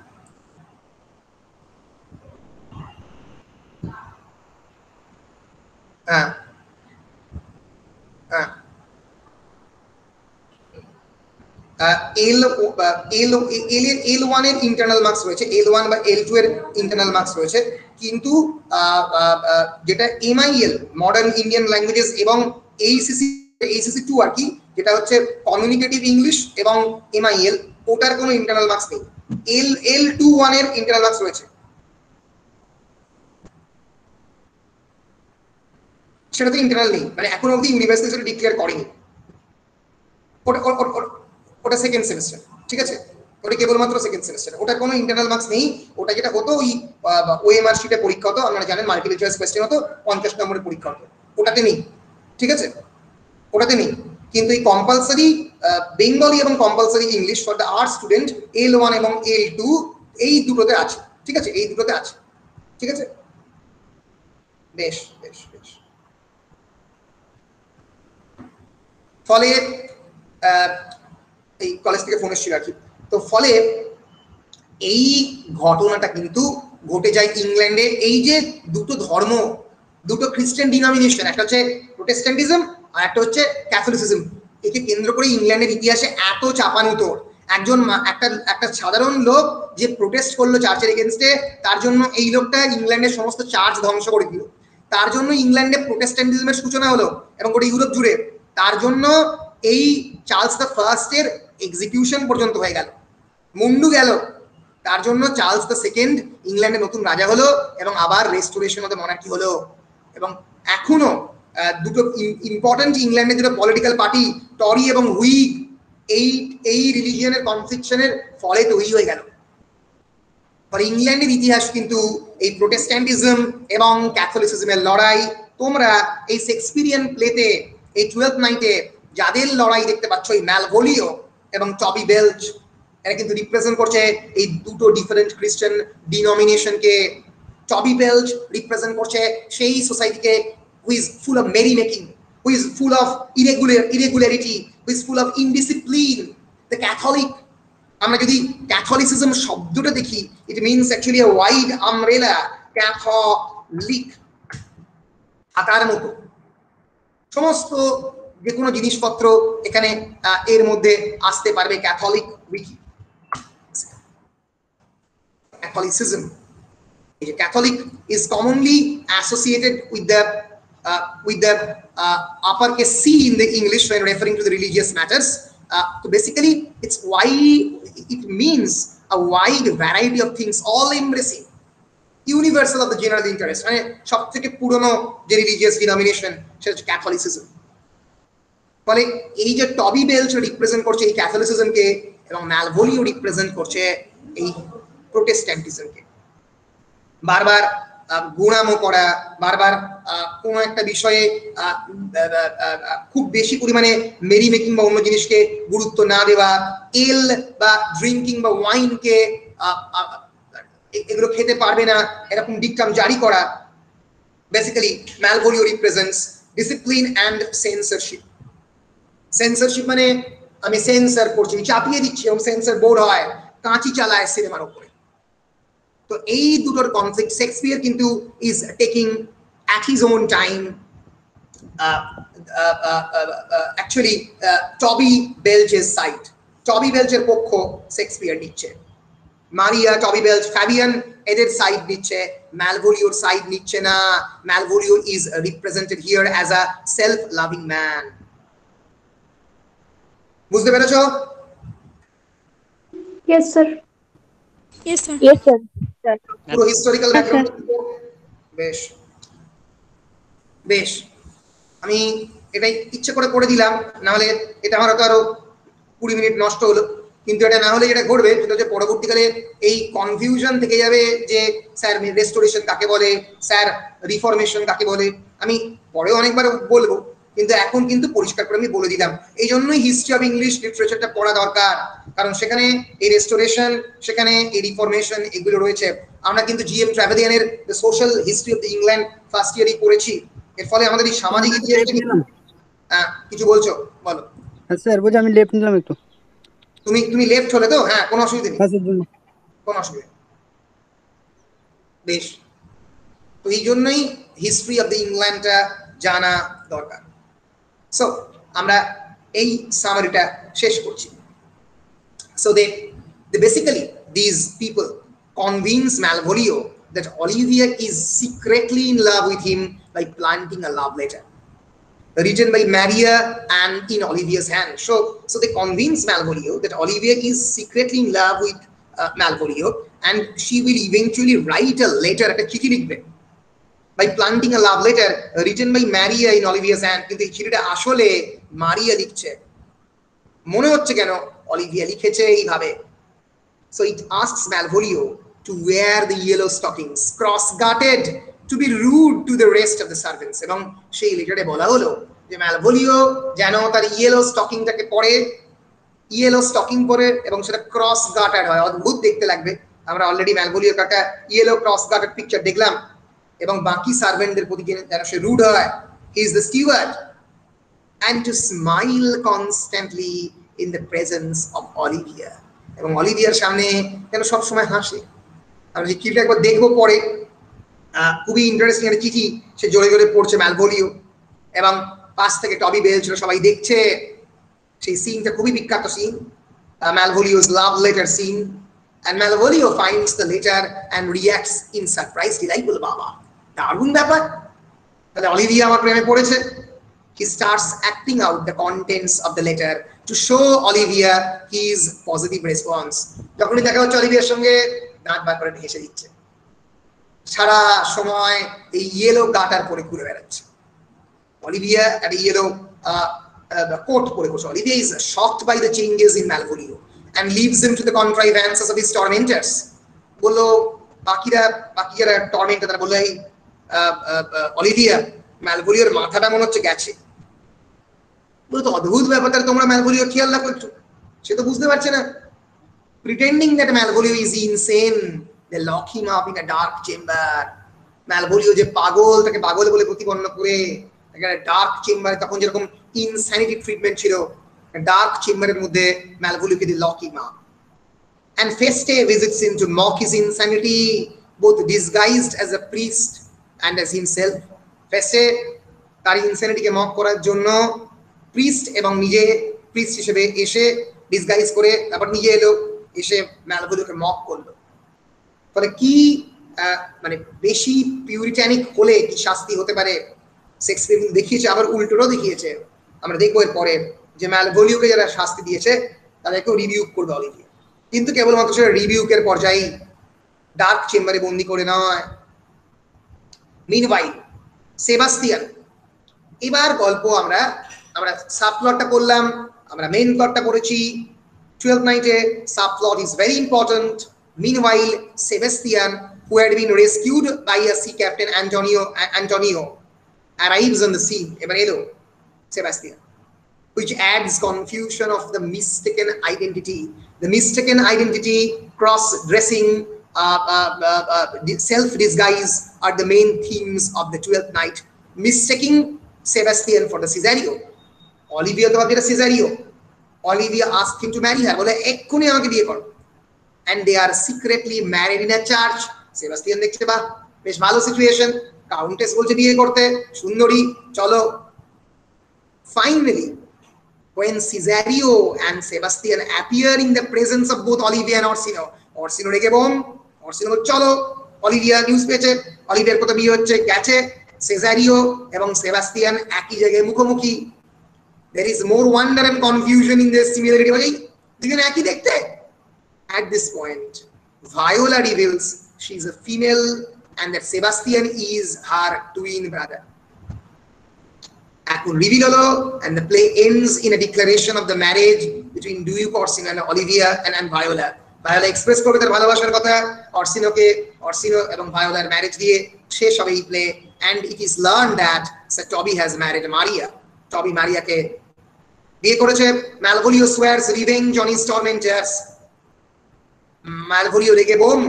হ্যাঁ হ্যাঁ L1 এর ইন্টারনাল মার্কস রয়েছে, L1 বা L2 এর ইন্টারনাল মার্কস রয়েছে, কিন্তু যেটা MIL মডার্ন ইন্ডিয়ান ল্যাঙ্গুয়েজেস এবং ACC 2 আর কি, যেটা হচ্ছে কমিউনিকেটিভ ইংলিশ এবং MIL, ওটার কোনো ইন্টারনাল মার্কস নেই। L21 এর ইন্টারনাল মার্কস রয়েছে, সেটাতে ইন্টারনাল নেই, মানে এখনো অবধি ইউনিভার্সিটি সেটা ডিক্লেয়ার করেনি। ওটা সেকেন্ড সেমিস্টার, ঠিক আছে, ওটা কেবলমাত্র সেকেন্ড সেমিস্টার, ওটার কোনো ইন্টারনাল মার্কস নেই। ওটা যেটা হতো ওই OMR শিটে পরীক্ষা হতো, আপনারা জানেন মাল্টিপল চয়েস কোয়েশ্চেন হতো, 50 নম্বরের পরীক্ষা হতো, ওটাতে নেই, ঠিক আছে, ওটাতে নেই। কিন্তু এই কম্পালসারি বেঙ্গলি এবং compulsory English for the arts student L1 এবং L2 এই দুটোতে আছে, ঠিক আছে, এই দুটোতে আছে, ঠিক আছে। বেশ বেশ বেশ। ফলে এই কলেজ থেকে ফোন এসেছিল আর কি, তো ফলে এই ঘটনাটা কিন্তু ঘটে যায় ইংল্যান্ডে। এই যে দুটো ধর্ম, দুটো খ্রিস্টান ডিনোমিনেশন, একটা হচ্ছে প্রোটেস্ট্যান্টিজম আর একটা হচ্ছে ক্যাথলিসিজম, একে কেন্দ্র করে ইংল্যান্ডের ইতিহাসে এত চাপানুতোর, একজন একটা একটা সাধারণ লোক যে প্রোটেস্ট করলো চার্চের এগেনস্টে, তার জন্য এই লোকটা ইংল্যান্ডের সমস্ত চার্চ ধ্বংস করে দিল, তার জন্য ইংল্যান্ডে প্রোটেস্ট্যান্টিজমের সূচনা হলো এবং গোটা ইউরোপ জুড়ে, তার জন্য এই চার্লস দ্য ফার্স্টের এক্সিকিউশন পর্যন্ত হয়ে গেল, মুন্ডু গেল, তার জন্য চার্লস দ্য সেকেন্ড ইংল্যান্ডের নতুন রাজা হলো এবং আবার রেস্টোরেশন অফ দ্য মনার্কি হলো। এবং এখনো দুটো ইম্পর্টেন্ট ইংল্যান্ডের দুটো পলিটিক্যাল পার্টি টরি এবং হুইগ এই রিলিজিয়নের কনফ্লিকশনের ফলে তৈরি হয়ে গেল। ফলে ইংল্যান্ডের ইতিহাস কিন্তু এই প্রোটেস্ট্যান্টিজম এবং ক্যাথলিসিজমের লড়াই, তোমরা এই শেক্সপিয়ারিয়ান প্লেতে এই টুয়েলথ নাইটে যাদের লড়াই দেখতে পাচ্ছ, এই ম্যালভোলিও এবং টবি বেলচ, এরা কিন্তু রিপ্রেজেন্ট করছে এই দুটো ডিফারেন্ট খ্রিস্টান ডিনোমিনেশনকে। টবি বেলচ রিপ্রেজেন্ট করছে সেই সোসাইটিকে who is full of merry making, who is full of irregularity, who is full of indiscipline. The Catholic, আমরা যদি ক্যাথলিসিজম শব্দটা দেখি, it means actually a wide umbrella, Catholic হাতার মতো সমস্ত যে কোনো জিনিসপত্র এখানে এর মধ্যে আসতে পারবে। Catholic wiki, Catholicism. Catholic is commonly associated with the uppercase C in the English when referring to the religious matters. So basically, it means a wide variety of things, all embracing, universal of the general interest. মানে সবথেকে পুরনো যে রিলিজিয়াস ডিনোমিনেশন সেটা হচ্ছে ক্যাথলিসিজম। ফলে এই যে টবি বেলচ রিপ্রেজেন্ট করছে এই ক্যাথলিসিজমকে এবং ম্যালভোলিও রিপ্রেজেন্ট করছে এই প্রোটেস্ট্যান্টিজমকে। বারবার গুণামো করা, বারবার কোনো একটা বিষয়ে খুব বেশি পরিমাণে মেরি মেকিং বা অন্য জিনিসকে গুরুত্ব না দেওয়া, এল বা ড্রিঙ্কিং বা ওয়াইনকে এগুলো খেতে পারবে না এরকম ডিক্টাম জারি করা। Basically Malvolio represents discipline and censorship. Censorship মানে আমি সেন্সর করছি, চাপিয়ে দিচ্ছি, এবং সেন্সর বোর্ড হয়, কাঁচি চালায় সিনেমার উপরে। তো এই দুটোর কনফ্লিক্ট শেক্সপিয়ার কিন্তু is taking at his own time actually টবি বেলচের সাইড, টবি বেলচের পক্ষ শেক্সপিয়ার নিচ্ছে। মারিয়া, টবি বেলচ, ফ্যাবিয়ান এদের সাইড নিচ্ছে, ম্যালভোলিওর সাইড নিচ্ছে না। Malvolio is represented here as a self loving man. বুঝতে পেরেছো? Yes, sir. Yes, sir. Yes, sir. পুরো হিস্টোরিক্যাল ব্যাকগ্রাউন্ড বেশ বেশ আমি এটাই ইচ্ছে করে দিলাম, না হলে এটা আমার হয়তো আরো 20 মিনিট নষ্ট হলো। কিন্তু এটা না হলে যেটা ঘটবে সেটা হচ্ছে পরবর্তীকালে এই কনফিউশন থেকে যাবে যে স্যার রেস্টোরেশন কাকে বলে, স্যার রিফরমেশন কাকে বলে। আমি পরে অনেকবার বলবো, কিন্তু এখন কিন্তু পরিষ্কার করে আমি বলে দিলাম। এই জন্যই হিস্ট্রি অফ ইংলিশ লিটারেচারটা পড়া দরকার, কারণ সেখানে এই রেস্টোরেশন, সেখানে এই রিফরমেশন এগুলো রয়েছে। আমরা কিন্তু জিএম ট্রাভেলিয়ানের the social history of the England first ইয়ারই পড়েছি। এর ফলে আমাদের এই সামাজিক ইতিহাসটা কিছু বলছো বলো। হ্যাঁ স্যার, বলছি আমি লেফট নিলাম একটু। তুমি লেফট হলে তো? হ্যাঁ, কোনো অসুবিধা নেই, হ্যাঁ স্যার, কোনো অসুবিধা। বেশ, তো এই জন্যই হিস্ট্রি অফ দ্য ইংল্যান্ডটা জানা দরকার। সো আমরা এই সামারিটা শেষ করছি। So they basically, these people convince Malvolio that Olivia is secretly in love with him by planting a love letter written by Maria and in Olivia's hand. So they convince Malvolio that Olivia is secretly in love with Malvolio, and she will eventually write a letter, একটা চিঠি লিখবে, by planting a love letter written by Maria in Olivia's hand. কিন্তু এই চিঠিটা আসলে মারিয়া লিখছে। মনে হচ্ছে কেন অলিভিয়া লিখেছে এইভাবে। So it asks Malvolio to wear the yellow stockings, cross-gartered, to be rude to the rest of the servants. এবং সেই লেটারে বলা হলো যে ম্যালভোলিও যেন তার ইয়েলো স্টকিংটাকে পরে, ইয়েলো স্টকিং পরে, এবং সেটা ক্রস গার্টার্ড হয়। অদ্ভুত দেখতে লাগবে। আমরা অলরেডি ম্যালভোলিওর একটা ইয়েলো ক্রস গার্টার্ড পিকচার দেখলাম। এবং বাকি সার্ভেন্টদের প্রতি যেন সে রুড হয়। He is the Stewart. and to smile constantly in the presence of Olivia. এবং অলিভিয়ার সামনে যেন সবসময় হাসে। আমরা যে চিঠিটা একবার দেখবো পরে, খুবই ইন্টারেস্টিং একটা চিঠি, সে জোরে জোরে পড়ছে ম্যালভোলিও, এবং পাশ থেকে টবি বেলচ সবাই দেখছে। সেই সিনটা খুবই বিখ্যাত scene. Malvolio's love letter scene, and Malvolio finds the letter and reacts in surprise, delightful. Baba, দারুণ ব্যাপার, তাহলে অলিভিয়া আমার প্রেমে পড়েছে। He starts acting out the contents of the letter to show Olivia his positive response. যখনই দেখা হচ্ছে অলিভিয়ার সঙ্গে দাঁত বার করে হেসে দিচ্ছে, সারা সময় এই ইয়েলো গাটার পরে ঘুরে বেড়াচ্ছে। Olivia at a yellow coat পরে বসে। Olivia is shocked by the changes in Malvolio and leaves him to the contrivances of his tormentors. বললো বাকিরা যারা টর্মেন্টার তারা বললো, এই অলিভিয়া, ম্যালভোলিওর মাথাটা মনে হচ্ছে গেছে। বলো তো অদ্ভুত ব্যাপারটা, তোমরা ম্যালভোলিও খেয়াল রাখো একটু, সে তো বুঝতে পারছে না। Pretending that Malvolio is insane, they lock him up in a dark chamber. Malvolio যে পাগল, তাকে পাগল বলে প্রতিপন্ন করে ডার্ক চেম্বারে, তখন যেরকম ইনস্যানিটি ট্রিটমেন্ট ছিল, ডার্ক চেম্বারের মধ্যে ম্যালভোলিওকে দিয়ে lock him up. And Feste visits him to mock his insanity, both disguised as a priest and as himself. Feste তার ইনস্যানিটিকে মক করার জন্য প্রিস্ট এবং নিজে প্রিস্ট হিসেবে এসে ডিসগাইজ করে তারপর নিজে এলো, এসে ম্যালভোলিওকে মক করলো। ফলে কি মানে বেশি পিউরিটানিক হলে কি শাস্তি হতে পারে শেক্সপিয়ার কিন্তু দেখিয়েছে, আবার উল্টোটাও দেখিয়েছে। আমরা দেখবো এর পরে যে ম্যালভোলিওকে যারা শাস্তি দিয়েছে তাদেরকেও রিভিউক করবে অলিভিয়া, কিন্তু কেবলমাত্র সেটা রিভিউকের পর্যায়ে, ডার্ক চেম্বারে বন্দি করে নয়। মিনওয়াইল সেবাস্তিয়ান, এবার গল্প আমরা সাবপ্লটটা করলাম, আমরা মেইন প্লটটা করেছি। Twelfth Night subplot is very important. Meanwhile, Sebastian, who had been rescued by a sea captain Antonio, arrives on the scene. Ebar elo Sebastian, which adds confusion of the mistaken identity. The mistaken identity, cross-dressing, self-disguise are the main themes of the Twelfth Night. Mistaking Sebastian for the Cesario. Olivia to bhabira Cesario. Olivia asked him to marry her. বলে এক্ষুনি আমাকে বিয়ে করো। And they are secretly married in a church. Sebastian দেখছে বাহ, বেশ ভালো সিচুয়েশন, কাউন্টেস বলছে বিয়ে করতে, সুন্দরী, চলো। Finally, when Cesario and Sebastian appear in the presence of both Olivia and Orsino রেগে বোম। Orsino বলে চলো, অলিভিয়া নিউজ পেয়েছে, অলিভিয়ার কত বিয়ে হচ্ছে গেছে। সেজারিও এবং সেবাস্তিয়ান একই জায়গায় মুখোমুখি। There is more wonder and confusion in this similarity. দুজন একই দেখতে। At this point, Viola reveals she is a female and that Sebastian is her twin brother. এখন রিভিল হলো, and the play ends in a declaration of the marriage between Duke Orsino and Olivia and Viola. Viola express করবে তার ভালোবাসার কথা অর্সিনো এবং ভায়োলার ম্যারেজ দিয়ে শেষ হবে এই play. And it is learned that Sir Toby has married Maria. Toby মারিয়াকে বিয়ে করেছে। Malvolio swears revenge on his tormentors. Malvolio রেগে বোম,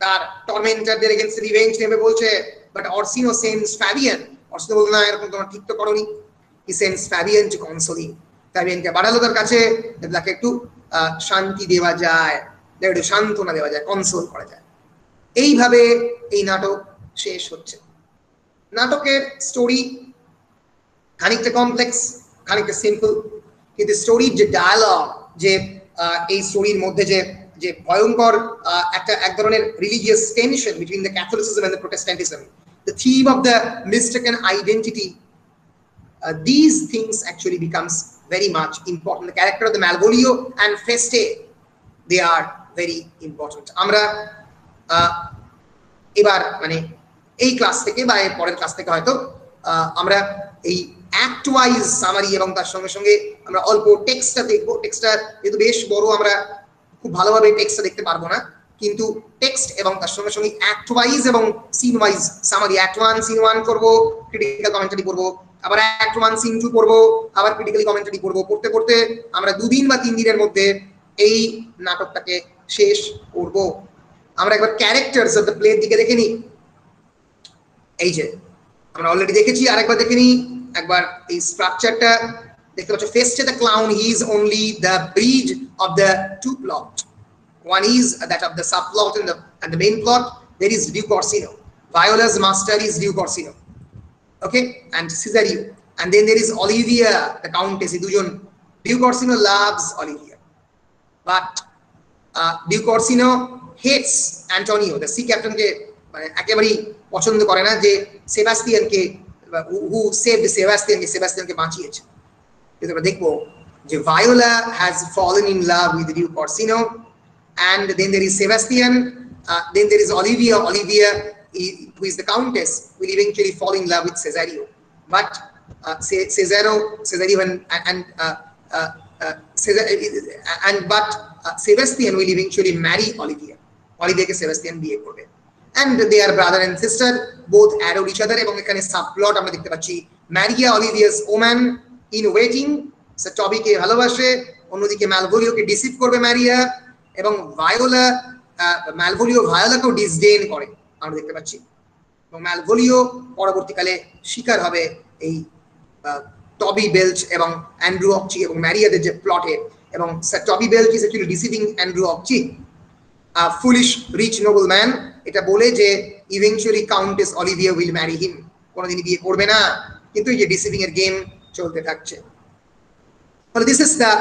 তার টর্মেন্টারদের এগেইনস্ট রিভেঞ্জ নেবে বলছে। But Orsino sends Fabian. Orsino বলে না, এরকম তোমরা ঠিক তো করোনি। He sends Fabian to console him. Fabianকে বাড়ালো তার কাছে, তাকে একটু শান্তি দেওয়া যায়, একটু সান্ত্বনা দেওয়া যায়, কনসোল করা যায়। এইভাবে এই নাটক শেষ হচ্ছে। নাটকের স্টোরি খানিকটা কমপ্লেক্স, খানিকটা সিম্পল, কিন্তু স্টোরির যে ডায়ালগ, যে এই স্টোরির মধ্যে যে ভয়ঙ্কর এক ধরনের religious tension between the Catholicism and the Protestantism, the theme of the mistaken identity, these things actually becomes very much important. The character of the Malvolio and Feste, they are very important. আমরা এবার মানে এই ক্লাস থেকে বা এর পরের ক্লাস থেকে হয়তো আমরা এই অ্যাক্ট ওয়াইজ সামারি এবং তার সঙ্গে সঙ্গে আমরা অল্প টেক্সটটা দেখবো। টেক্সটটা যেহেতু বেশ বড়, আমরা খুব ভালোভাবে টেক্সটটা দেখতে পারবো না, কিন্তু টেক্সট এবং তার সঙ্গে সঙ্গে অ্যাক্ট ওয়াইজ এবং scene wise summary, act 1 scene 1 করবো, ক্রিটিক্যাল কমেন্টারি করবো, আবার অ্যাক্ট 1 সিন 2 করবো, আবার ক্রিটিক্যাল কমেন্টারি করবো। করতে করতে আমরা 2 দিন বা 3 দিনের মধ্যে এই নাটকটাকে শেষ করব। আমরা একবার ক্যারেক্টারস অফ দ্য প্লে দিকে দেখে নিই। এই যে আমরা অলরেডি দেখেছি, আরেকবার দেখে নিই। একবার এই স্ট্রাকচারটা দেখতে পাচ্ছ। Feste the clown, he is only the bridge of the two plot. One is that of the subplot and the main plot. There is Duke Orsino. Viola's master is Duke Orsino, okay, and Cesario, and then there is Olivia the countess. দুজন, Duke Orsino loves Olivia, but Duke Orsino hates Antonio, the sea captain কে মানে একেবারেই পছন্দ করে না যে সেবাস্টিয়ানকে who saved সেবাস্টিয়ানকে বাঁচিয়েছে। কিন্তু আমরা দেখবো যে Viola has fallen in love with Duke Orsino, and then there is Sebastian, then there is Olivia, who is the countess, will eventually fall in love with Cesario, but Cesario but Sebastian will eventually marry Olivia K Sebastian বিয়ে করবে, and they are brother and sister, both adore each other, এবং এখানে সাবপ্লট আমরা দেখতে পাচ্ছি Maria Olivia's woman in waiting, সে টবিকে ভালোবাসে, অন্যদিকে ম্যালভোলিওকে ডিসিভ করবে ম্যারিয়া, এবং ভায়োলাকেও ডিসডেন করে আমরা দেখতে পাচ্ছি, এবং ম্যালভোলিও পরবর্তীকালে শিকার হবে এই টবি বেলচ এবং অ্যান্ড্রু অকচি এবং ম্যারিয়াদের যে প্লটে, এবং sir Toby Belch is actually deceiving Andrew Aguecheek, foolish rich noble man, এটা বলে যে eventually countess Olivia will marry him, কোনোদিনই বিয়ে করবে না, কিন্তু এই যে ডিসিভিং এর গেম চলতে থাকছে। তাহলে this is the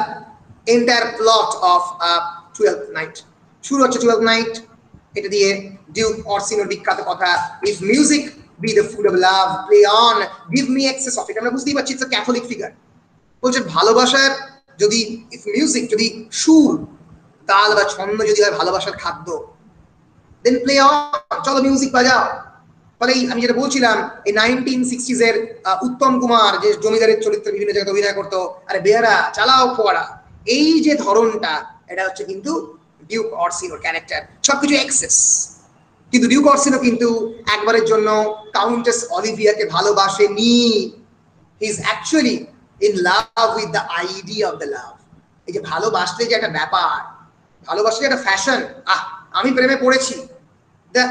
entire plot of twelfth night. শুরু হচ্ছে টুয়েলথ নাইট, এটা দিয়ে ডিউক অরসিনোর বিখ্যাত কথা, if music be the food of love, play on, give me excess of it। আমরা বুঝতেই পারছি ইটস আ ক্যাথলিক ফিগার, বলছে ভালোবাসার যদি ইফ মিউজিক যদি সুর তাল বা ছন্দ যদি হয় ভালোবাসার খাদ্য, দেন প্লে অন, চলো মিউজিক বাজাও। ফলে আমি যেটা বলছিলাম এই 1960s এর উত্তম কুমার যে জমিদারের চরিত্রে বিভিন্ন জায়গায় অভিনয় করতো, আরে বেয়ারা চালাও ফোয়ারা, এই যে ধরনটা এটা হচ্ছে কিন্তু ডিউক অরসিনোর ক্যারেক্টার, সবকিছু এক্সেস। কিন্তু ডিউক অরসিনো কিন্তু একবারের জন্য কাউন্টেস অলিভিয়াকে ভালোবাসেনি, he is actually in love with the idea of the love. এই যে ভালোবাসলে যে একটা ব্যাপার, ভালোবাসলে একটা ফ্যাশন, আমি প্রেমে পড়েছি, the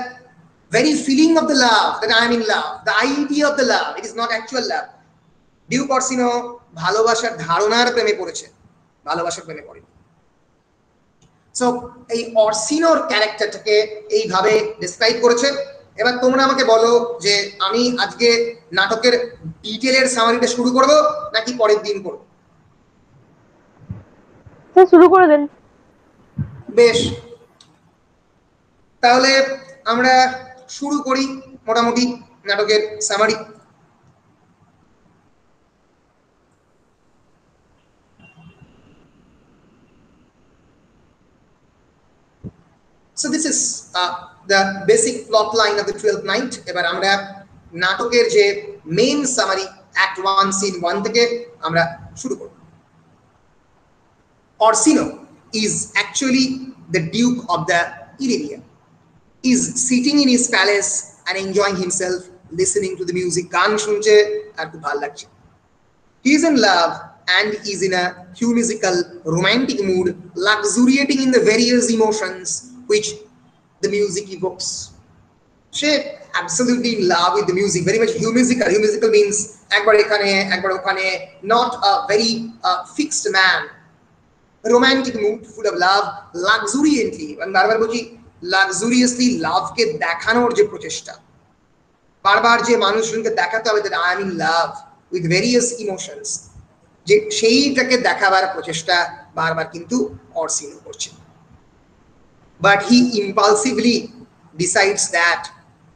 very feeling of the love, that I am in love, the idea of the love, it is not actual love. Duke Orsino ভালোবাসার ধারণার প্রেমে পড়েছে, ভালোবাসার প্রেমে পড়েনি। সো এই অরসিনোর ক্যারেক্টারটাকে এইভাবে ডেসক্রাইব করেছে। এবার তোমরা আমাকে বলো যে আমি আজকে নাটকের ডিটেলের সামারিটা শুরু করব নাকি পরের দিন করব? শুরু করে দেন। বেশ, তাহলে আমরা শুরু করি মোটামুটি নাটকের summary. So this is the basic plot line of the 12th night. এবার আমরা নাটকের যে মেইন সামারি অ্যাক্ট 1 সিন 1 থেকে আমরা শুরু করব। Orsino is actually the Duke of the Illyria, is sitting in his palace and enjoying himself, listening to the music, গান শুনছে আর খুব ভালো লাগছে। He is in love and is in a whimsical romantic mood, luxuriating in the various emotions which the music evokes. She absolutely in love with the music, very much whimsical. Whimsical means ekbar ekhane ekbar okhane, not a very fixed man. Romantic mood, full of love, luxuriantly, and barbar bolchi luxuriously love ke dekhanor je prochesta, barbar je manusjনকে দেখাতে হবে that I am in love with various emotions, যে সেইটাকে দেখাবার প্রচেষ্টা বারবার কিন্তু অরসিনো করছে। But he impulsively decides that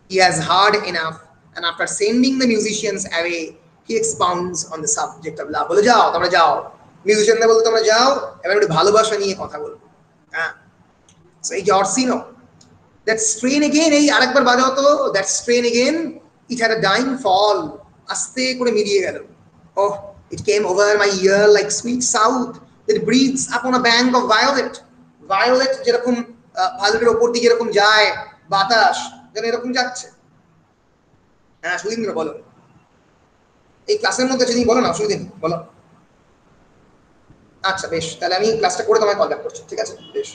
he has heard enough, and after sending the musicians away, he expounds on the subject of love. বলে যাও তোমরা যাও, মিউজিশিয়ানরা বলতো তোমরা যাও, এবার একটু ভালোবাসা নিয়ে কথা বলবো। হ্যাঁ, সো এই যে অরসিনো, that strain again, এই আরেকবার বাজাও তো, that strain again, it had a dying fall, আস্তে করে মিলিয়ে গেল। Oh, it came over my ear like sweet south that breathes upon a bank of violet. Violet যেরকম ভায়োলেটের উপর দিকে এরকম যায় বাতাস, যেন এরকম যাচ্ছে। হ্যাঁ সুদীন্দ্র বলো, এই ক্লাসের মধ্যে যদি বলো না সুদীন বলো। আচ্ছা বেশ, তাহলে আমি ক্লাসটা করে তোমায় কল ব্যাক করছি, ঠিক আছে? বেশ,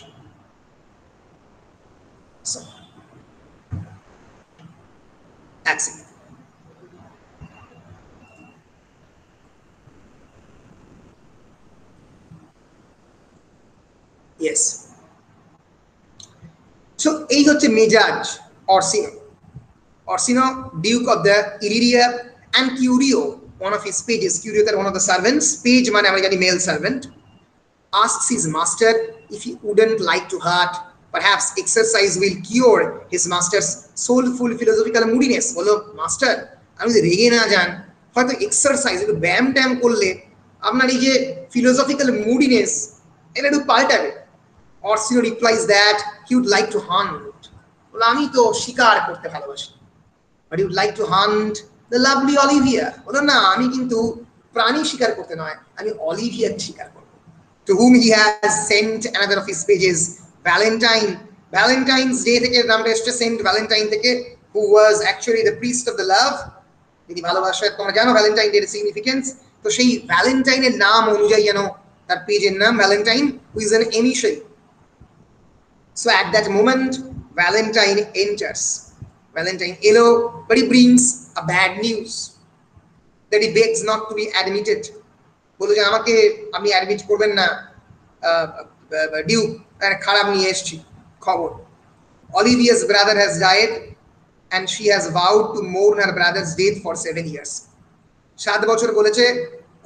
এক সেকেন্ড। Yes. So এই হচ্ছে মেজাজ Orsino. Orsino, duke of the Illyria, and Curio, one of his pages. Curio তার one of the servants, page মানে আমরা জানি male servant, asks his master if he wouldn't like to hurt. Perhaps exercise will cure his master's soulful philosophical moodiness. বলো মাস্টার আমি যদি রেগে না যান হয়তো এক্সারসাইজ একটু ব্যায়াম ট্যায়াম করলে আপনার এই যে ফিলোসফিক্যাল মুডিনেস এটা একটু পাল্টাবে। Orsino replies that he would like to hunt. বলে আমি তো শিকার করতে ভালোবাসি। But he would like to hunt the lovely Olivia. বলো না আমি কিন্তু প্রাণী শিকার করতে নয় আমি অলিভিয়ার শিকার করব। To whom he has sent another of his pages, Valentine. Valentine's Day থেকে নামটা এসেছে সেন্ট ভ্যালেন্টাইন থেকে, who was actually the priest of the love. তিনি ভালোবাসার, তোমরা জানো ভ্যালেন্টাইন ডে এর সিগনিফিকেন্স, তো সেই ভ্যালেন্টাইনের নাম অনুযায়ী জানো তার পেজের নাম Valentine, who is an emissary. So at that moment Valentine enters. Valentine এলো, but he brings a bad news that he begs not to be admitted. বলে যে আমাকে আপনি অ্যাডমিট করবেন না, ডিউক খারাপ নিয়ে এসেছি খবর। Olivia's brother has died and she has vowed to mourn her brother's death for 7 years. 7 বছর বলেছে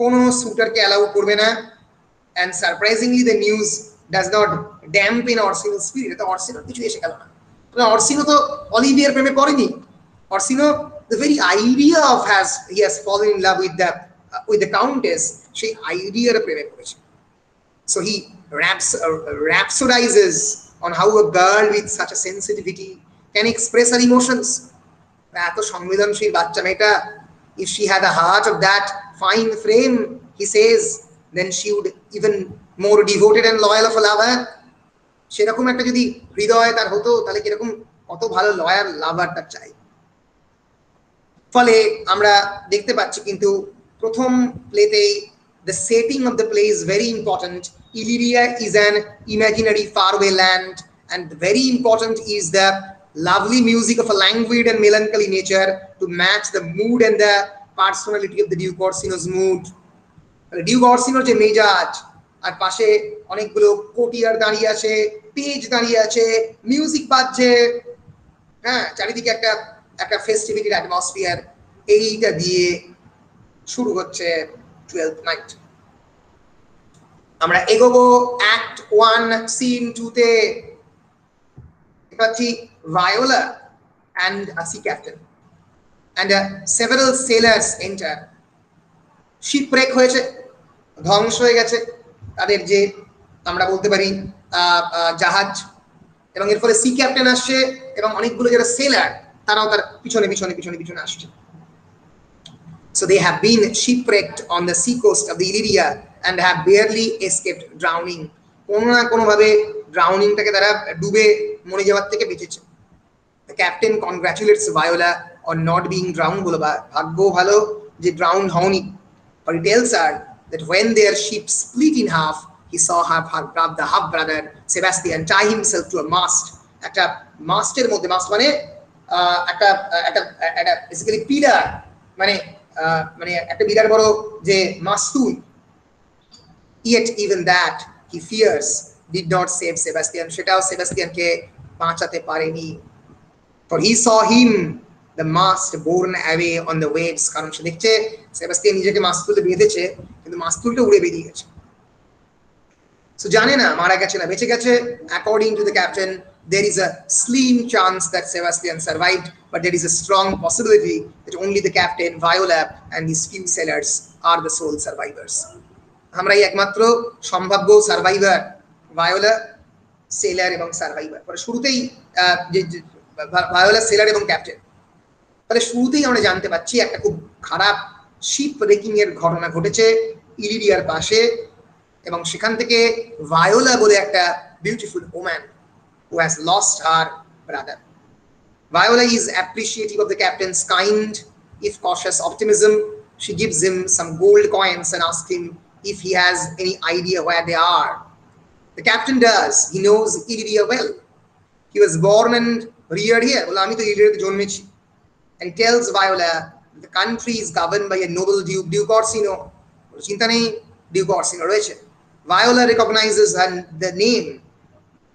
কোনো সুটারকে অ্যালাউ করবে না। And surprisingly the news does not dampen Orsino's spirit. এটা অর্সিনোর কিছু এসে গেল না। অর্সিনো তো অলিভিয়ার প্রেমে পড়েনি। অর্সিনো, the very idea of he has fallen in love with the countess, সেই আইডিয়ার প্রেমে পড়েছে। So he rhapsodizes on how a girl with such a sensitivity can express her emotions. এত সংবেদনশীল বাচ্চা মেয়েটা, if she had a heart of that fine frame, he says, then she would even more devoted and loyal of a lover. সেরকম একটা যদি হৃদয় তার হতো তাহলে কিরকম কত ভালো লয়াল লাভার তার চাই। ফলে আমরা দেখতে পাচ্ছি কিন্তু প্রথম প্লেতেই the setting of the play is very important. Illyria is an imaginary faraway land, and very important is the lovely music of a languid and melancholy nature to match the mood and the personality of the Duke Orsino's mood. Duke Orsino's যে মেজাজ, আর পাশে অনেকগুলো কোটিয়ার দাঁড়িয়ে আছে, পেজ দাঁড়িয়ে আছে, মিউজিক বাজছে, হ্যাঁ চারিদিকে একটা ফেস্টিভিটির অ্যাটমসফিয়ার, এইটা দিয়ে শুরু হচ্ছে Twelfth Night. আমরা এগোবো অ্যাক্ট 1 সিন 2 তে। পাচ্ছি Viola and a sea captain and several sailors enter. shipwreck হয়েছে, ধ্বংস হয়ে গেছে তাদের যে আমরা বলতে পারি জাহাজ, এবং এর ফলে সি ক্যাপ্টেন আসছে এবং অনেকগুলো যারা সেলার তারাও তার পিছনে পিছনে পিছনে পিছনে আসছে। So they have been shipwrecked on the sea coast of the Illyria and have barely escaped drowning. কোনো না কোনো ভাবে ড্রাউনিংটাকে তারা ডুবে মরে যাওয়ার থেকে বেঁচেছে। The captain congratulates Viola on not being drowned. বলো ভাগ্য ভালো যে ড্রাউন্ড হওনি। But he tells her that when their ship split in half, he saw the half brother Sebastian tie himself to a mast. একটা মাস্টের মধ্যে, মাস্ট মানে একটা বেসিক্যালি পিলার, মানে একটা বিরাট বড় যে মাস্তুল। Yet even that he fears did not save Sebastian. সেটাও সেবাস্টিয়ানকে বাঁচাতে পারেনি। For he saw him, the mast, borne away on the waves. কারণ সে দেখছে সেবাস্টিয়ান নিজেকে মাস্তুলে বেঁধেছে কিন্তু মাস্তুলটা উড়ে বেরিয়ে গেছে। So জানে না মারা গেছে না বেঁচে গেছে। According to the captain, there is a slim chance that Sebastian survived, but there is a strong possibility that only the captain, Viola, and his few sailors are the sole survivors. আমরাই একমাত্র সম্ভাব্য সার্ভাইভার, ভায়োলা, সেলার এবং সার্ভাইভার। পরে শুরুতেই যে ভায়োলা, সেলার এবং ক্যাপ্টেন, তাহলে শুরুতেই আমরা জানতে পাচ্ছি একটা খুব খারাপ শিপ রেকিং এর ঘটনা ঘটেছে ইলিরিয়ার পাশে, এবং সেখান থেকে ভায়োলা বলে একটা beautiful woman who has lost her brother. Viola is appreciative of the captain's kind, if cautious optimism. She gives him some gold coins and asks him if he has any idea where they are. The captain does. He knows Illyria well. He was born and reared here. And he tells Viola the country is governed by a noble duke, Duke Orsino. Duke Orsino. Viola recognizes the name.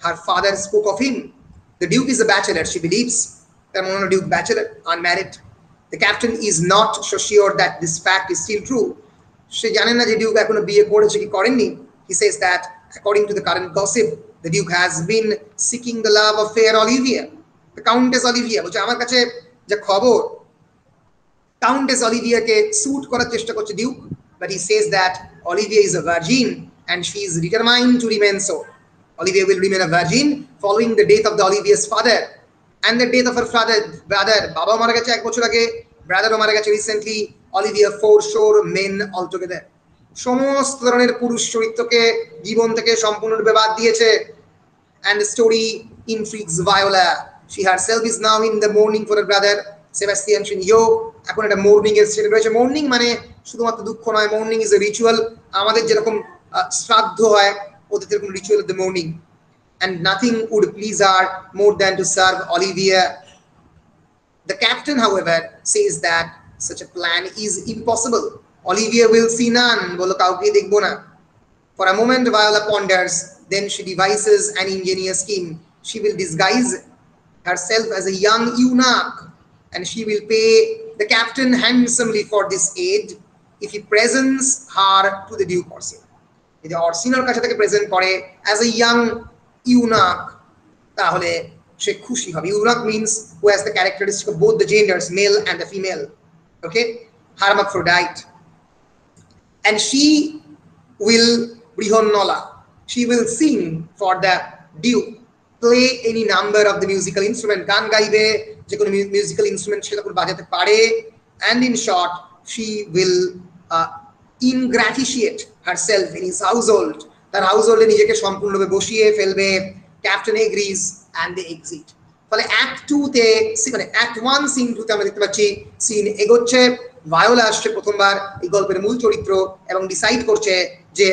Her father spoke of him. The duke is a bachelor, she believes. Duke bachelor, unmarried. The captain is not so sure that this fact is still true. She জানেন না যে ডিউক এখনো বিয়ে করেছে কি করেননি. He says that according to the current gossip, the Duke has been seeking the love of fair Olivia, the Countess Olivia. বলছে আমার কাছে যা খবর, Countess Olivia কে suit করার চেষ্টা করছে Duke, but he says that Olivia is a virgin and she is determined to remain so. Olivia will remain a virgin following the death of the Olivia's father and the death of her brother. Baba মারা গেছে 1 বছর আগে, ব্রাদারও মারা গেছে recently. Olivia foreshore men altogether. সমস্ত ধরনের পুরুষ চরিত্রকে জীবন থেকে সম্পূর্ণরূপে বাদ দিয়েছে. And the story intrigues Viola. She herself is now in the mourning for her brother Sebastian. এখন একটা mourning এর স্টেটে রয়েছে. mourning মানে শুধুমাত্র দুঃখ নয়, mourning is a ritual. আমাদের যেরকম শ্রাদ্ধ হয়, ওদের যেরকম ritual of the mourning. And nothing would please her more than to serve Olivia. The captain, however, says that such a plan is impossible. Olivia will see none. বলো কাউকে দেখবো না. For a moment Viola ponders, then she devises an ingenious scheme. She will disguise herself as a young eunuch and she will pay the captain handsomely for this aid if he presents her to the Duke Orsino. যদি অর্সিনোর কাছে তাকে প্রেজেন্ট করে as a young eunuch, তাহলে সে খুশি হবে. Eunuch means who has the characteristic of both the genders, male and the female. Okay, hermaphrodite. And she will Brihonnola. She will sing for the Duke, play any number of the musical instrument, গান গাইবে, যে কোনো musical instrument সে তখন বাজাতে পারে. And in short, she will ingratiate herself in his household. তার হাউসহোল্ডে নিজেকে সম্পূর্ণভাবে বসিয়ে ফেলবে. Captain agrees and they exit. ফলে অ্যাক্ট 2 তে মানে অ্যাক্ট 1 সিন 2 তে আমরা দেখতে পাচ্ছি সিন এগোচ্ছে. ভায়োলা আসছে প্রথমবার এই গল্পের মূল চরিত্র এবং ডিসাইড করছে যে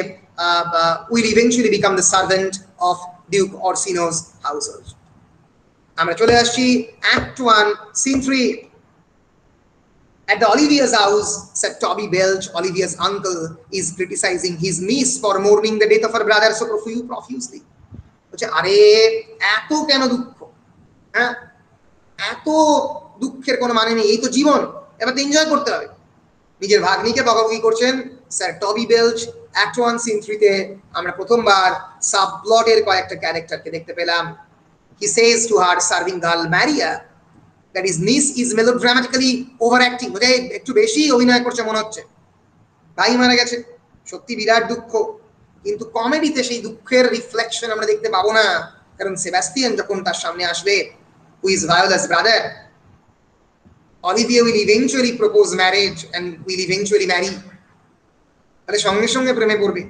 will eventually become the servant of Duke Orsino's household. আমরা চলে আসছি act 1 scene 3. At the Olivia's house, Sir Toby Belch, Olivia's uncle, is criticizing his niece for mourning the death of her brother so profusely. বলছে আরে এত কেন দুঃখ, হ্যাঁ এত দুঃখের কোনো মানে নেই, এই তো জীবন, এবার তো এনজয় করতে হবে. নিজের ভাগ্নিকে বকাবকি করছেন স্যার টবি বেলচ. অ্যাক্ট 1 সিন 3 তে আমরা প্রথমবার সাবপ্লটের কয়েকটা ক্যারেক্টারকে দেখতে পেলাম. He says to her serving girl Maria that his niece is melodramatically overacting. বুঝে একটু বেশি অভিনয় করছে মনে হচ্ছে. ভাই মারা গেছে, সত্যি বিরাট দুঃখ, কিন্তু কমেডিতে সেই দুঃখের রিফ্লেকশন আমরা দেখতে পাবো না, কারণ সেবাস্টিয়ান যখন তার সামনে আসবে, who is Viola's brother, Olivia will eventually propose marriage and will eventually marry. তাহলে সঙ্গে সঙ্গে প্রেমে পড়বে.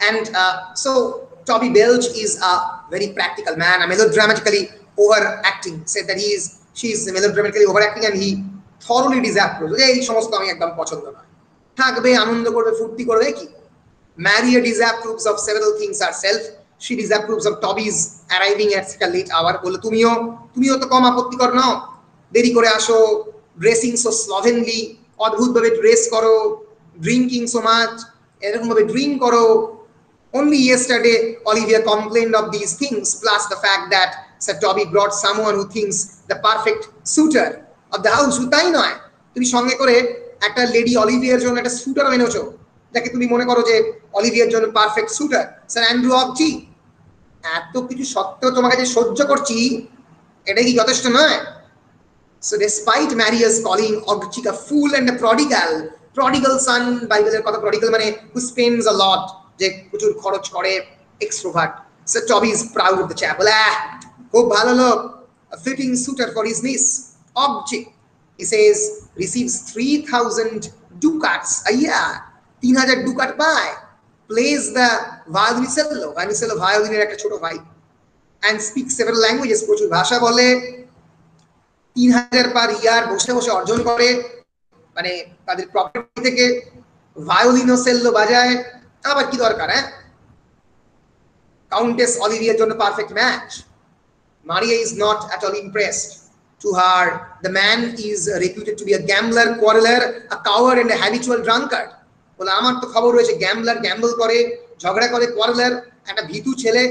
And so Toby Belch is a very practical man, a melodramatically overacting. Said that she is melodramatically overacting and he thoroughly disapproves. এই সমস্ত আমি একদম পছন্দ নয়. থাকবে, আনন্দ করবে, ফুর্তি করবে কি. Maria disapproves of several things herself. She disapproves of Toby's arriving at such a late hour. বলে তুমিও তো কম আপত্তিকর নও, দেরি করে আসো, ড্রেসিং সো স্লোভেনলি, অদ্ভুতভাবে ড্রেস করো, ড্রিঙ্কিং সো মাচ, এরকম ভাবে ড্রিঙ্ক করো. Only yesterday Olivia complained of these things, plus the fact that Sir Toby brought someone who thinks the perfect suitor of the house. তাই নয়, তুমি সঙ্গে করে একটা লেডি অলিভিয়ার জন্য একটা সুটার এনেছো, যাকে তুমি মনে করো যে অলিভিয়ার জন্য পারফেক্ট সুটার, স্যার অ্যান্ড্রু অগজি. এত কিছু সত্ত্বেও তোমাকে যে সহ্য করছি, এটা কি যথেষ্ট নয়? So despite Maria's calling Ogchi a fool and a prodigal son, বাইবেলের কথা prodigal মানে who spends a lot, যে প্রচুর খরচ করে, extrovert. So Toby is proud of the chap. খুব ভালো লোক, a fitting suitor for his niece. Ogchi, he says, receives 3,000 ducats a year. 3,000 ducat পায়. Plays the violoncello ভায়োলিনের একটা ছোট ভাই, and speaks several languages, প্রচুর ভাষা বলে. 3,000 পার ইয়ার বসে বসে অর্জন করে, মানে তাদের প্রপার্টি থেকে ভায়োলিনোসেল্লো বাজায়. আবার কি দরকার? হ্যাঁ, কাউন্টেস অলিভিয়ার জন্য perfect match. Maria is not at all impressed. To her, the man is reputed to be a gambler, quarreler, a coward and a habitual drunkard. বলে আমার তো খবর রয়েছে গ্যাম্বলার, গ্যাম্বল করে, ঝগড়া করে, কোয়ারেলার, একটা ভীতু ছেলে,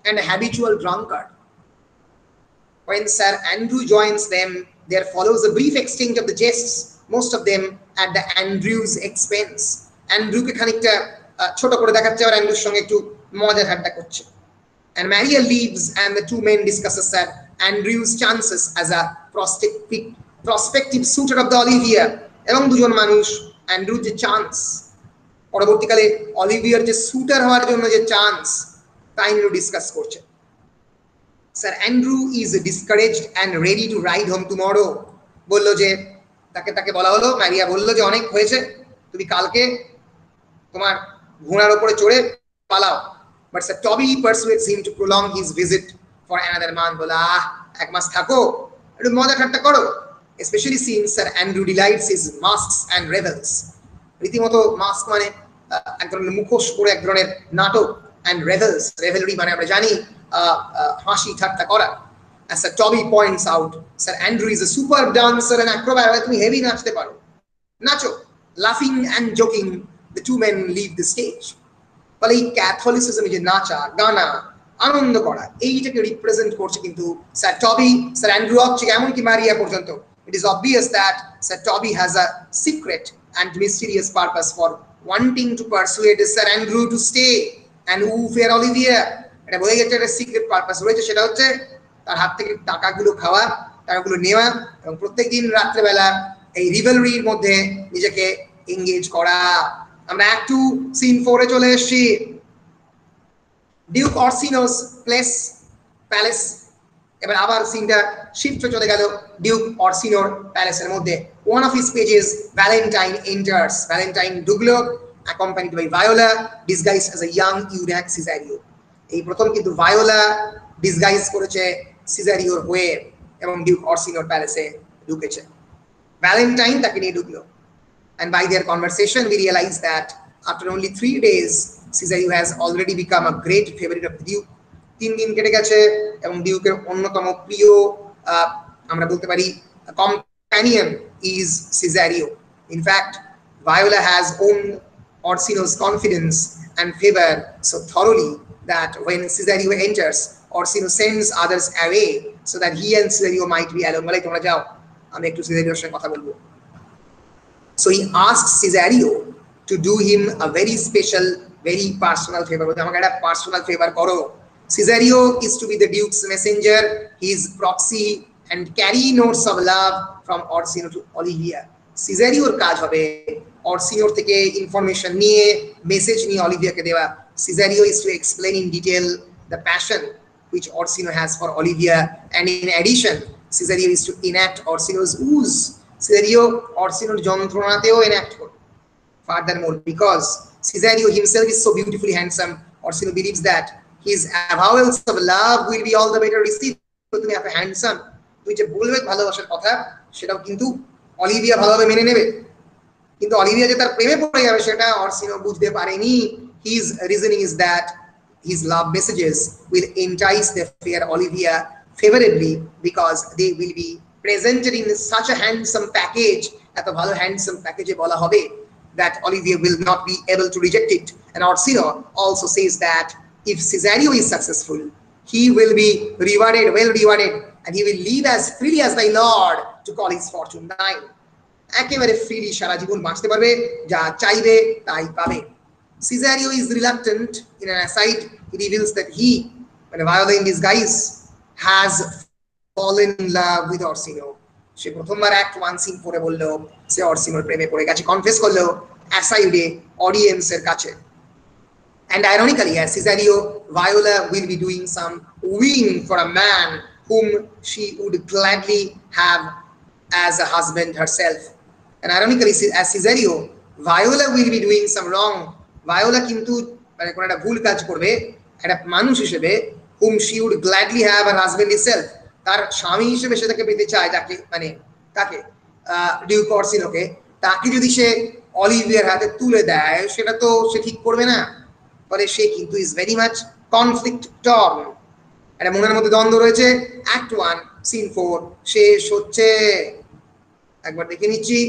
and a habitual drunkard. When Sir Andrew joins them, there follows a brief exchange of the jests, most of them at the Andrew's expense. Andrewকে খানিকটা ছোট করে দেখাচ্ছে আর অ্যান্ড্রুর সঙ্গে একটু মজা ঠাট্টা করছে। And Maria leaves and the two men discusses that Andrew's chances as a prospective suitor of the Olivia এবং দুজন মানুষ অ্যান্ড্রুর যে চান্স, পরবর্তীকালে অলিভিয়ার যে সুটার হওয়ার জন্য যে চান্স তা নিয়ে ডিসকাস করছে। Sir Andrew is discouraged and ready to ride home tomorrow. বললো যে তাকে বলা হলো, ম্যারিয়া বললো যে অনেক হয়েছে, তুমি কালকে তোমার ঘোড়ার উপরে চড়ে পালাও। But Sir Toby persuades him to prolong his visit for another month. বলা এক মাস থাকো, একটু মজা ঠাট্টা করো, especially since Sir Andrew delights his masks and revels. রীতিমতো মাস্ক মানে এক ধরনের মুখোশ পরে এক ধরনের নাটক, and revels, revelry মানে আমরা জানি হাসি ঠাট্টা করা। As Sir Toby points out, Sir Andrew is a superb dancer and acrobat. তুমি হেভি নাচতে পারো, নাচো। Laughing and joking, the two men leave the stage. ফলে এই ক্যাথলিসিজমে যে নাচা গানা আনন্দ করা এইটাকে রিপ্রেজেন্ট করছে কিন্তু স্যার টবি, স্যার অ্যান্ড্রু হচ্ছে এমনকি মারিয়া পর্যন্ত। It is obvious that sir Toby has a secret and mysterious purpose for wanting to persuade sir Andrew to stay and woo fair Olivia. এটা বোঝা যাচ্ছে একটা সিক্রেট পারপাস রয়েছে, সেটা হচ্ছে তার হাত থেকে টাকাগুলো খাওয়া, টাকাগুলো নেওয়া এবং প্রত্যেকদিন রাত্রেবেলা এই রিভেলরির মধ্যে নিজেকে এঙ্গেজ করা। আমরা অ্যাক্ট 2 সিন 4 এ চলে এসেছি। Duke Orsino's palace. এবার আবার সিনটা শিফট চলে গেল ডিউক অরসিনোর প্যালেসের মধ্যে। One of his pages Valentine enters. Valentine ঢুকলো accompanied by Viola disguised as a young eunuch Cesario. এই প্রথম কিন্তু ভায়োলা ডিসগাইজ করেছে সিজারিওর হয়ে এবং ডিউক অরসিনোর প্যালেসে ঢুকেছে। ভ্যালেন্টাইন তাকে নিয়ে ঢুকলো। And by their conversation, we realize that after only 3 days, Cesario has already become a great favorite of the Duke. 3 দিন কেটে গেছে এবং ডিউকের অন্যতম প্রিয় আমরা বলতে পারি companion is Cesario. In fact, Viola has won Orsino's confidence and favor so thoroughly that when Cesario enters, Orsino sends others away so that he and Cesario might be alone. বলে তোমরা যাও, আমি একটু সিজারিওর সঙ্গে কথা বলবো। So he asks Cesario to do him a very special, very personal favor. আমাকে একটা পার্সোনাল ফেভার করো। Cesario is to be the Duke's messenger, his proxy, and carry notes of love from Orsino to Olivia. Cesario-র কাজ হবে অরসিনোর থেকে ইনফরমেশন নিয়ে মেসেজ নিয়ে অলিভিয়াকে দেওয়া। Cesario is to explain in detail the passion which Orsino has for Olivia, and in addition, Cesario is to enact Orsino's woes. Cesario Orsinoর যন্ত্রণাতেও enact করবে। Furthermore, because Cesario himself is so beautifully handsome, Orsino believes that his avowals of love will be all the better received. তুমি এত হ্যান্ডসাম, তুই যে বলবে ভালোবাসার কথা সেটাও কিন্তু অলিভিয়া ভালোভাবে মেনে নেবে। কিন্তু অলিভিয়া যে তার প্রেমে পড়ে যাবে সেটা অরসিনো বুঝতে পারেনি। His reasoning is that his love messages will entice the fair Olivia favorably because they will be presented in such a handsome package, এত ভালো হ্যান্ডসাম প্যাকেজে বলা হবে that Olivia will not be able to reject it. And Orsino also says that if Cesario is successful, he will be rewarded, well rewarded, and he will live as freely as thy Lord to call his fortune thine. একেবারে ফ্রিলি সারা জীবন বাঁচতে পারবে, যা চাইবে তাই পাবে। Cesario is reluctant. In an aside, he reveals that he, when Viola in disguise, has fallen in love with Orsino. সে প্রথমবার অ্যাক্ট 1 সিন পড়ে বললো সে অরসিনোর প্রেমে পড়ে গেছে, কনফেস করলো অ্যাসাইডে অডিয়েন্সের কাছে। And ironically, as Cesario, Viola will be doing some wooing for a man whom she would gladly have as a husband herself. And ironically, as Cesario, Viola will be doing some wrong. Viola কিন্তু মানে কোন একটা ভুল কাজ করবে একটা মানুষ হিসেবে, whom she would gladly have a husband herself. তার স্বামী হিসেবে সে তাকে পেতে চায়, যাকে মানে তাকে ডিউক অরসিনোকে, তাকে যদি সে অলিভিয়ার হাতে তুলে দেয় সেটা তো সে ঠিক করবে না। ফলে সে কিন্তু is very much conflict torn. এটা মনের মধ্যে দ্বন্দ্ব রয়েছে। অ্যাক্ট 1 সিন 4 শেষ হচ্ছে, একবার দেখে নিচ্ছি।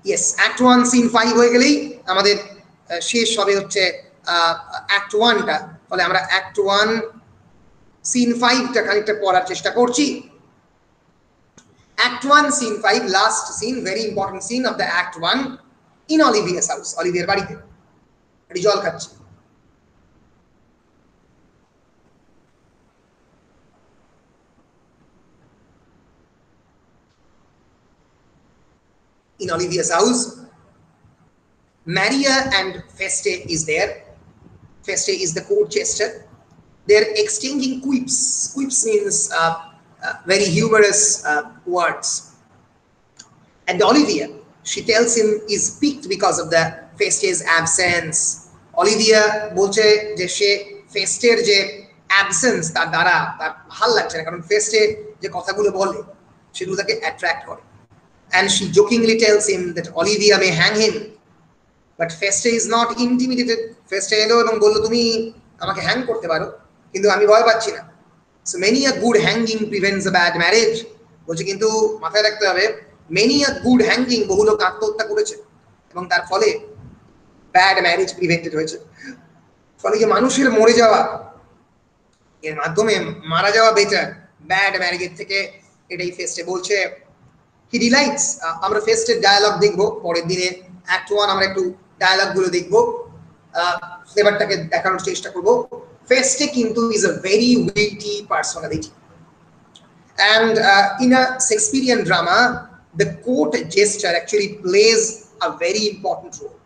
ইয়েস, অ্যাক্ট 1 সিন 5 হয়ে গেলেই আমাদের শেষ হবে হচ্ছে অ্যাক্ট 1টা। ফলে আমরা অ্যাক্ট 1 সিন 5টা খানিকটা পড়ার চেষ্টা করছি। Act 1 scene 5, last scene, very important scene of the act 1, in Olivia's house, অলিভিয়ার বাড়িতে। জল খাচ্ছে। In Olivia's house, Maria and Feste is there. Feste is the court jester. They're exchanging quips. Quips means very humorous words. And Olivia, she tells him, is piqued because of the Feste's absence. Olivia বলছে যে সে ফেস্টের যে অ্যাবসেন্স তার দ্বারা তার ভালো লাগছে না, কারণ ফেস্টে যে কথাগুলো বলে সেগুলো তাকে অ্যাট্রাক্ট করে। And she jokingly tells him that Olivia may hang him, but Feste is not intimidated. Feste এলো এবং বলল তুমি আমাকে হ্যাং করতে পারো, কিন্তু আমি ভয় পাচ্ছি না। So many a good hanging prevents a bad marriage. বলছে কিন্তু মাথায় রাখতে হবে, many a good hanging, বহু লোক আত্মহত্যা করেছে এবং তার ফলে ব্যাড ম্যারেজ প্রিভেন্টেড হয়েছে। ফলে কি মানুষের মরে যাওয়া এর মাধ্যমে মারা যাওয়া বেটার ব্যাড ম্যারেজের থেকে, এটাই ফেস্টে বলছে। হি ডিলাইটস, আমরা ফেস্টের ডায়ালগ দেখবো পরের দিনে, অ্যাক্ট 1 আমরা একটু ডায়ালগ গুলো দেখবো, ফ্লেভারটাকে দেখানোর চেষ্টা করব। ফেস্টে কিন্তু is a very witty personality, and in a Shakespearean drama the court jester actually plays a very important role.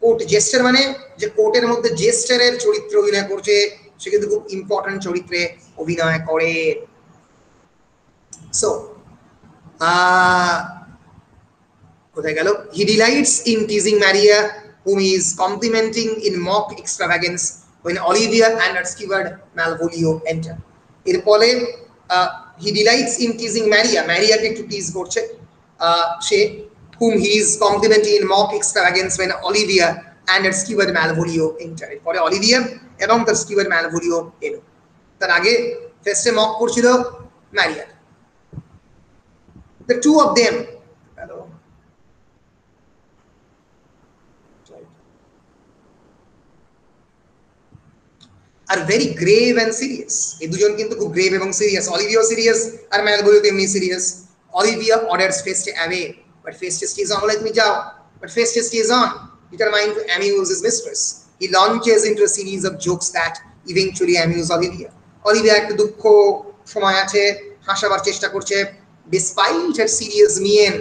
Court gesture মানে যে কোর্টের মধ্যে জেস্টারের চরিত্র অভিনয় করছে, সে কিন্তু খুব ইম্পর্টেন্ট চরিত্রে অভিনয় করে। সো কোথায় গেল? He delights in teasing Maria whom he is complimenting in mock extravagance when Olivia and her steward Malvolio enter. এর ফলে he delights in teasing Maria, কে একটু টিজ করছে সে, whom he is complimenting in mock extravagance when Olivia and her steward Malvolio enter. এর পরে অলিভিয়া এবং তার steward Malvolio এলো, তার আগে ফেস্টে মক করছিল ম্যারিয়া। The two of them are very grave and serious. এই দুজন কিন্তু খুব গ্রেভ এবং সিরিয়াস। অলিভিয়া সিরিয়াস আর ম্যালভোলিও তেমনি serious. Olivia orders Feste away, but Feste stays on, let me যাও, but Feste stays on, determined to amuse his mistress. He launches into a series of jokes that eventually amuse Olivia. Olivia একটু দুঃখ সময় আছে, হাসাবার চেষ্টা করছে despite her serious mien,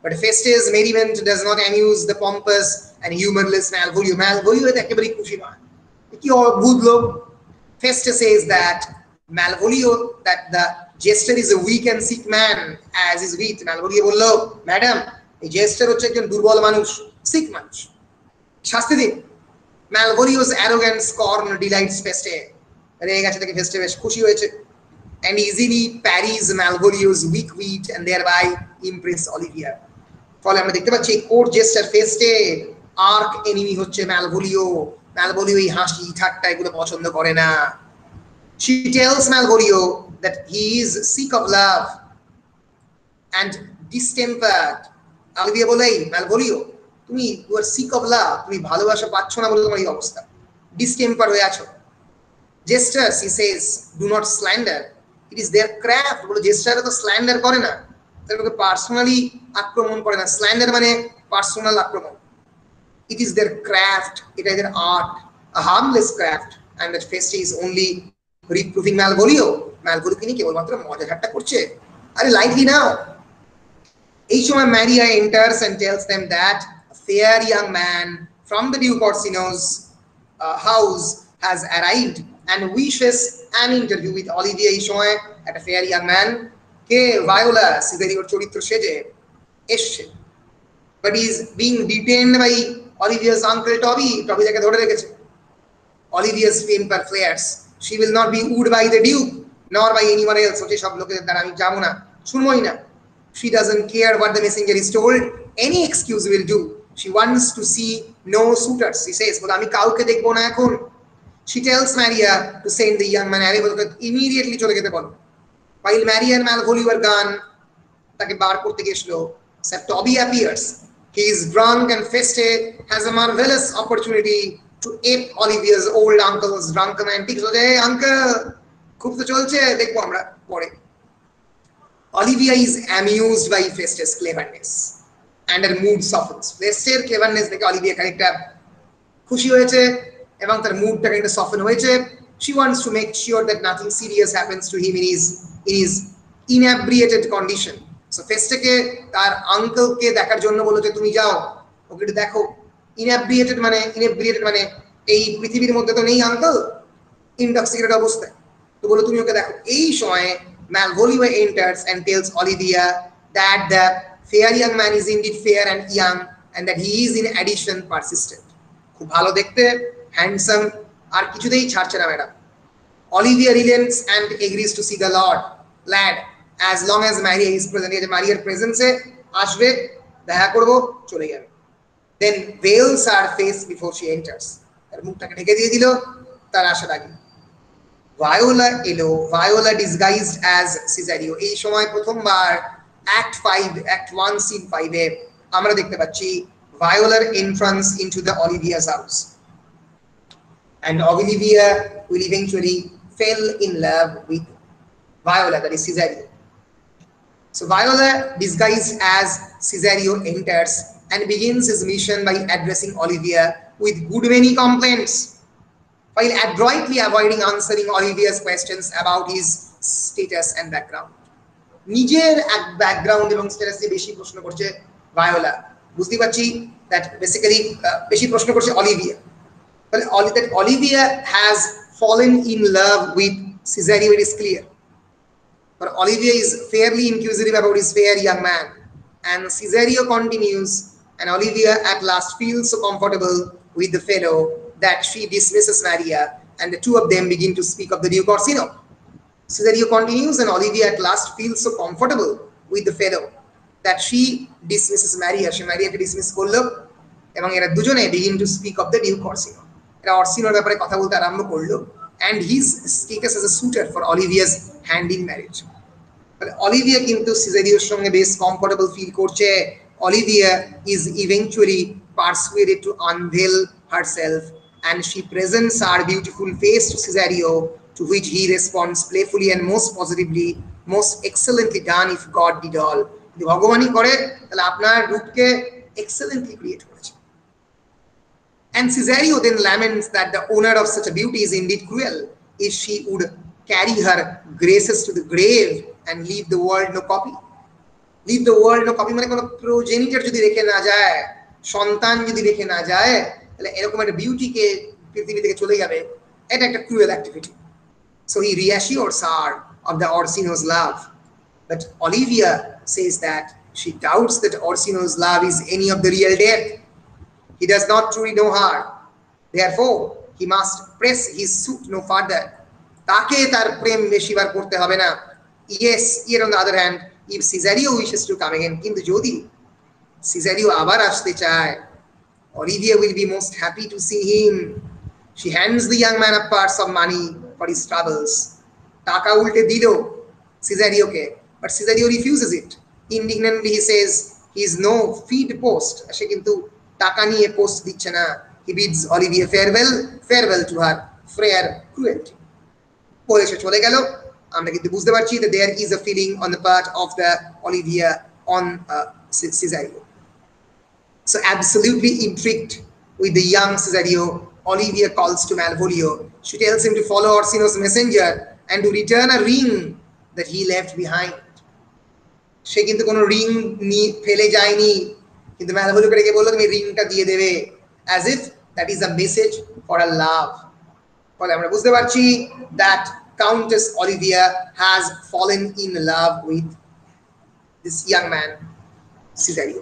but Feste's merriment does not amuse the pompous and humorless Malvolio. Malvolio একেবারে খুশি নয়, কি অদ্ভুত লোক। Feste says that Malvolio, that the jester is a weak and sick man as is wheat. Malvolio বললো, ম্যাডাম এই জেস্টার হচ্ছে একজন দুর্বল মানুষ, সিক মানুষ, শাস্তি দিন। Malvolio's arrogant scorn delights Feste. রেগে গেছে থেকে Feste বেশ খুশি হয়েছে, and easily parries Malvolio's weak wit and thereby impress Olivia. ফলে আমরা দেখতে পাচ্ছি কোর্ট জেস্টার ফেস্টে আর্ক এনিমি হচ্ছে Malvolio। Malvolio এই হাসি ঠাট্টা এগুলো পছন্দ করে না। She tells Malvolio that he is sick of love and distempered. Olivia বলে, Malvolio তুমি you are sick of love, তুমি ভালোবাসা পাচ্ছ না বলে তোমার এই অবস্থা, ডিস্টেম্পার হয়ে আছো। Jesters, he says, do not slander, it is their craft. বলে জেস্টাররা তো স্ল্যান্ডার করে না, তাদেরকে পার্সোনালি আক্রমণ করে না। স্ল্যান্ডার মানে পার্সোনাল আক্রমণ। It is their craft, it is their art, a harmless craft, and that Feste is only reproving Malvolio. Malvolio কে নিয়ে কেবলমাত্র মজা ঠাট্টা করছে, আরে lightly now. এই সময় Maria enters and tells them that a fair young man from the Duke Orsino's house has arrived and wishes an interview with Olivia. এই সময় একটা fair young man কে Viola, Cesario চরিত্র সেজে এসছে, but he is being detained by Olivia's uncle Toby. Toby তাকে ধরে রেখেছে। Olivia's temper flares. She will not be wooed by the Duke nor by anyone else. ওকে সব লোকের দ্বারা আমি যাবো না, শুনবোই না। She doesn't care what the messenger is told, any excuse will do. She wants to see no suitors, he says, বলে আমি কাউকে দেখবো না এখন। She tells Maria to send the young man away, বলে immediately চলে যেতে বলো। While Maria and Malvolio were gone, তাকে বার করতে গেছিল, Sir Toby appears. He is drunk and Feste has a marvelous opportunity to ape Olivia's old uncle's drunken antics. So, hey uncle, খুব তো চলছে, দেখবো আমরা পরে। Olivia is amused by Feste's cleverness and her mood softens. Feste's cleverness দেখে Olivia খানিকটা খুশি হয়েছে এবং তার মুডটাকে একটা সফট হয়েছে। She wants to make sure that nothing serious happens to him in his inebriated condition. So ফেস্টেকে তার আঙ্কেলকে দেখার জন্য বললো যে তুমি যাও ওকে একটু দেখো। ইনএব্রিয়েটেড মানে এই পৃথিবীর মধ্যে তো নেই আঙ্কেল, ইনটক্সিকেটেড অবস্থায়, তো বললো তুমি ওকে দেখো। এই সময়ে Malvolio enters and tells Olivia that the fair young man is indeed fair and young and that he is in addition persistent. খুব ভালো দেখতে, হ্যান্ডসাম, আর কিছুতেই ছাড়ছে না madam. Olivia relents and agrees to see the lad as long as Maria is present. এই যে মারিয়ার প্রেজেন্সে আসবে, দেখা করব, চলে যাবে। Then veils her face before she enters. তার মুখটাকে ঢেকে দিয়ে দিল তার আসার আগে। Viola এলো, Viola disguised as Cesario। এই সময় প্রথমবার Act 1 Scene 5 এ আমরা দেখতে পাচ্ছি Violar entrance into the Olivia's house, and Olivia will eventually fell in love with Viola, that is Cesario. So Viola, disguised as Cesario, enters and begins his mission by addressing Olivia with good many complaints, while adroitly avoiding answering Olivia's questions about his status and background. নিজের ব্যাকগ্রাউন্ড এবং স্ট্যাটাসে বেশি প্রশ্ন করছে ভায়োলা। বুঝতে পারছি দ্যাট বেসিক্যালি বেশি প্রশ্ন করছে অলিভিয়া। তাহলে that Olivia has fallen in love with Cesario, it is clear. But Olivia is fairly inquisitive about his fair young man, and Cesario continues, and Olivia at last feels so comfortable with the fellow that she dismisses Maria, and the two of them begin to speak of the Duke Orsino. Cesario continues, and Olivia at last feels so comfortable with the fellow that she dismisses Maria. She Mariaকে dismiss করলো এবং এরা দুজনে begin to speak of the Duke Orsino. এরা অর্সিনোর ব্যাপারে কথা বলতে আরম্ভ করলো, and his status as a suitor for Olivia's hand in marriage. But Olivia কিন্তু Cesarioর সঙ্গে বেশ comfortable feel করছে। Olivia is eventually persuaded to unveil herself, and she presents her beautiful face to Cesario, to which he responds playfully and most positively, most excellently done if God did all. যদি ভগবানই করে তাহলে আপনার রূপকে excellently create করেছে। And Cesario then laments that the owner of such a beauty is indeed cruel if she would carry her graces to the grave and leave the world no copy. Leave the world no copy মানে কোনো প্রোজেনিটর যদি রেখে না যায়, সন্তান যদি রেখে না যায়, তাহলে এরকম একটা বিউটিকে পৃথিবী থেকে চলে যাবে, এটা একটা cruel activity. So he reassures her of the Orsino's love, but Olivia says that she doubts that Orsino's love is any of the real depth. He does not truly know her. Therefore, he must press his suit no further. তাকে তার প্রেম বেশিবার করতে হবে না। Yes, yet on the other hand, if Cesario wishes to come again, কিন্তু যদি Cesario আবার আসতে চায়, Olivia will be most happy to see him. She hands the young man a purse of money for his troubles. টাকা উল্টে দিল Cesarioকে, but Cesario refuses it. Indignantly he says he is no feed post. সে কিন্তু টাকা নিয়ে পোস্ট দিচ্ছে না। He bids Olivia farewell to her frail cruelty. পরে সে চলে গেল। আমরা কিন্তু বুঝতে পারছি that there is a feeling on the part of the Olivia on Cesario. So absolutely intrigued with the young Cesario, Olivia calls to Malvolio. She tells him to follow Orsino's messenger and to return a ring that he left behind. সে কিন্তু কোনো রিং ফেলে যায়নি, কিন্তু Malvolio রেখে বললো তুমি রিংটা দিয়ে দেবে, as if that is a message for a love. ফলে আমরা বুঝতে পারছি that Countess Olivia has fallen in love with this young man, Cesario.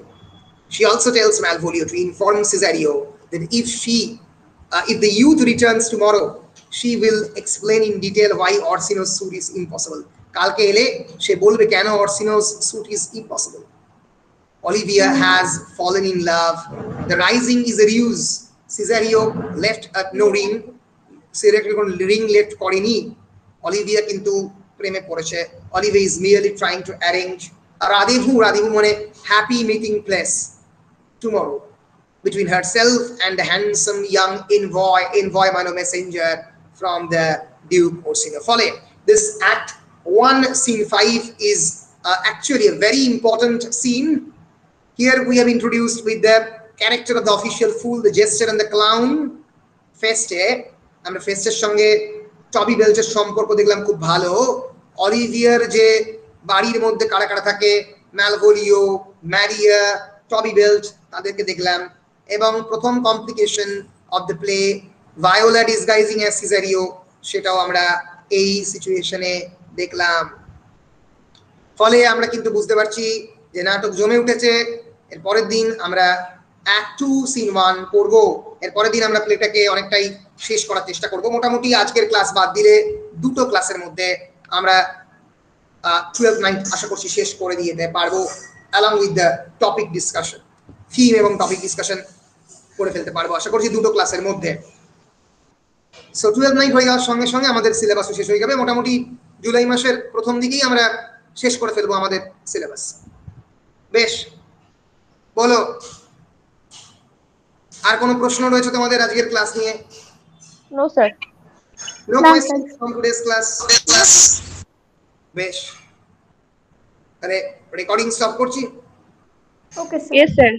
She also tells Malvolio to inform Cesario that if the youth returns tomorrow, she will explain in detail why Orsino's suit is impossible. কালকে এলে সে বলবে কেন Orsino's suit is impossible. Olivia has fallen in love. The rising is a ruse. Cesario left no ring. Cesario কোনো ring left করেনি। Olivia কিন্তু প্রেমে পড়েছে। Olivia is merely trying to arrange a rendezvous মানে happy meeting place tomorrow between herself and the handsome young envoy মানে messenger from the Duke Orsino. ফলে this act 1 scene 5 is actually a very important scene. Here we have introduced with the character of the official fool, the jester and the clown. Feste আমরা ফেস্টের সঙ্গে টবি বেলচের সম্পর্ক দেখলাম খুব ভালো। অলিভিয়ার যে বাড়ির মধ্যে কারা কারা থাকে, ম্যালভোলিও, ম্যারিয়া, টবি বেলচ, তাদেরকে দেখলাম। এবং প্রথম complication of the play, Viola disguising as Cesario, সেটাও আমরা এই সিচুয়েশনে দেখলাম। ফলে আমরা কিন্তু বুঝতে পারছি যে নাটক জমে উঠেছে। এর পরের দিন আমরা অ্যাক্ট 2 সিন 1 করব। এর পরের দিন আমরা প্লেটাকে অনেকটাই শেষ করার চেষ্টা করব। মোটামুটি আজকের ক্লাস বাদ দিলে দুটো ক্লাসের মধ্যে আমরা 12th নাইট আশা করছি শেষ করে দিতে পারবো, along with the topic discussion, theme এবং টপিক ডিসকাশন করে ফেলতে পারবো আশা করছি দুটো ক্লাসের মধ্যে। সো 12th নাইট হয়ে যাওয়ার সঙ্গে সঙ্গে আমাদের সিলেবাসও শেষ হয়ে যাবে। মোটামুটি জুলাই মাসের প্রথম দিকেই আমরা শেষ করে ফেলবো আমাদের সিলেবাস। বেশ, বলো আর কোনো প্রশ্ন রয়েছে তোমাদের আজকের ক্লাস নিয়ে? No sir. No question from today's class? বেশ, তাহলে রেকর্ডিং স্টপ করছি। Okay sir. Yes sir.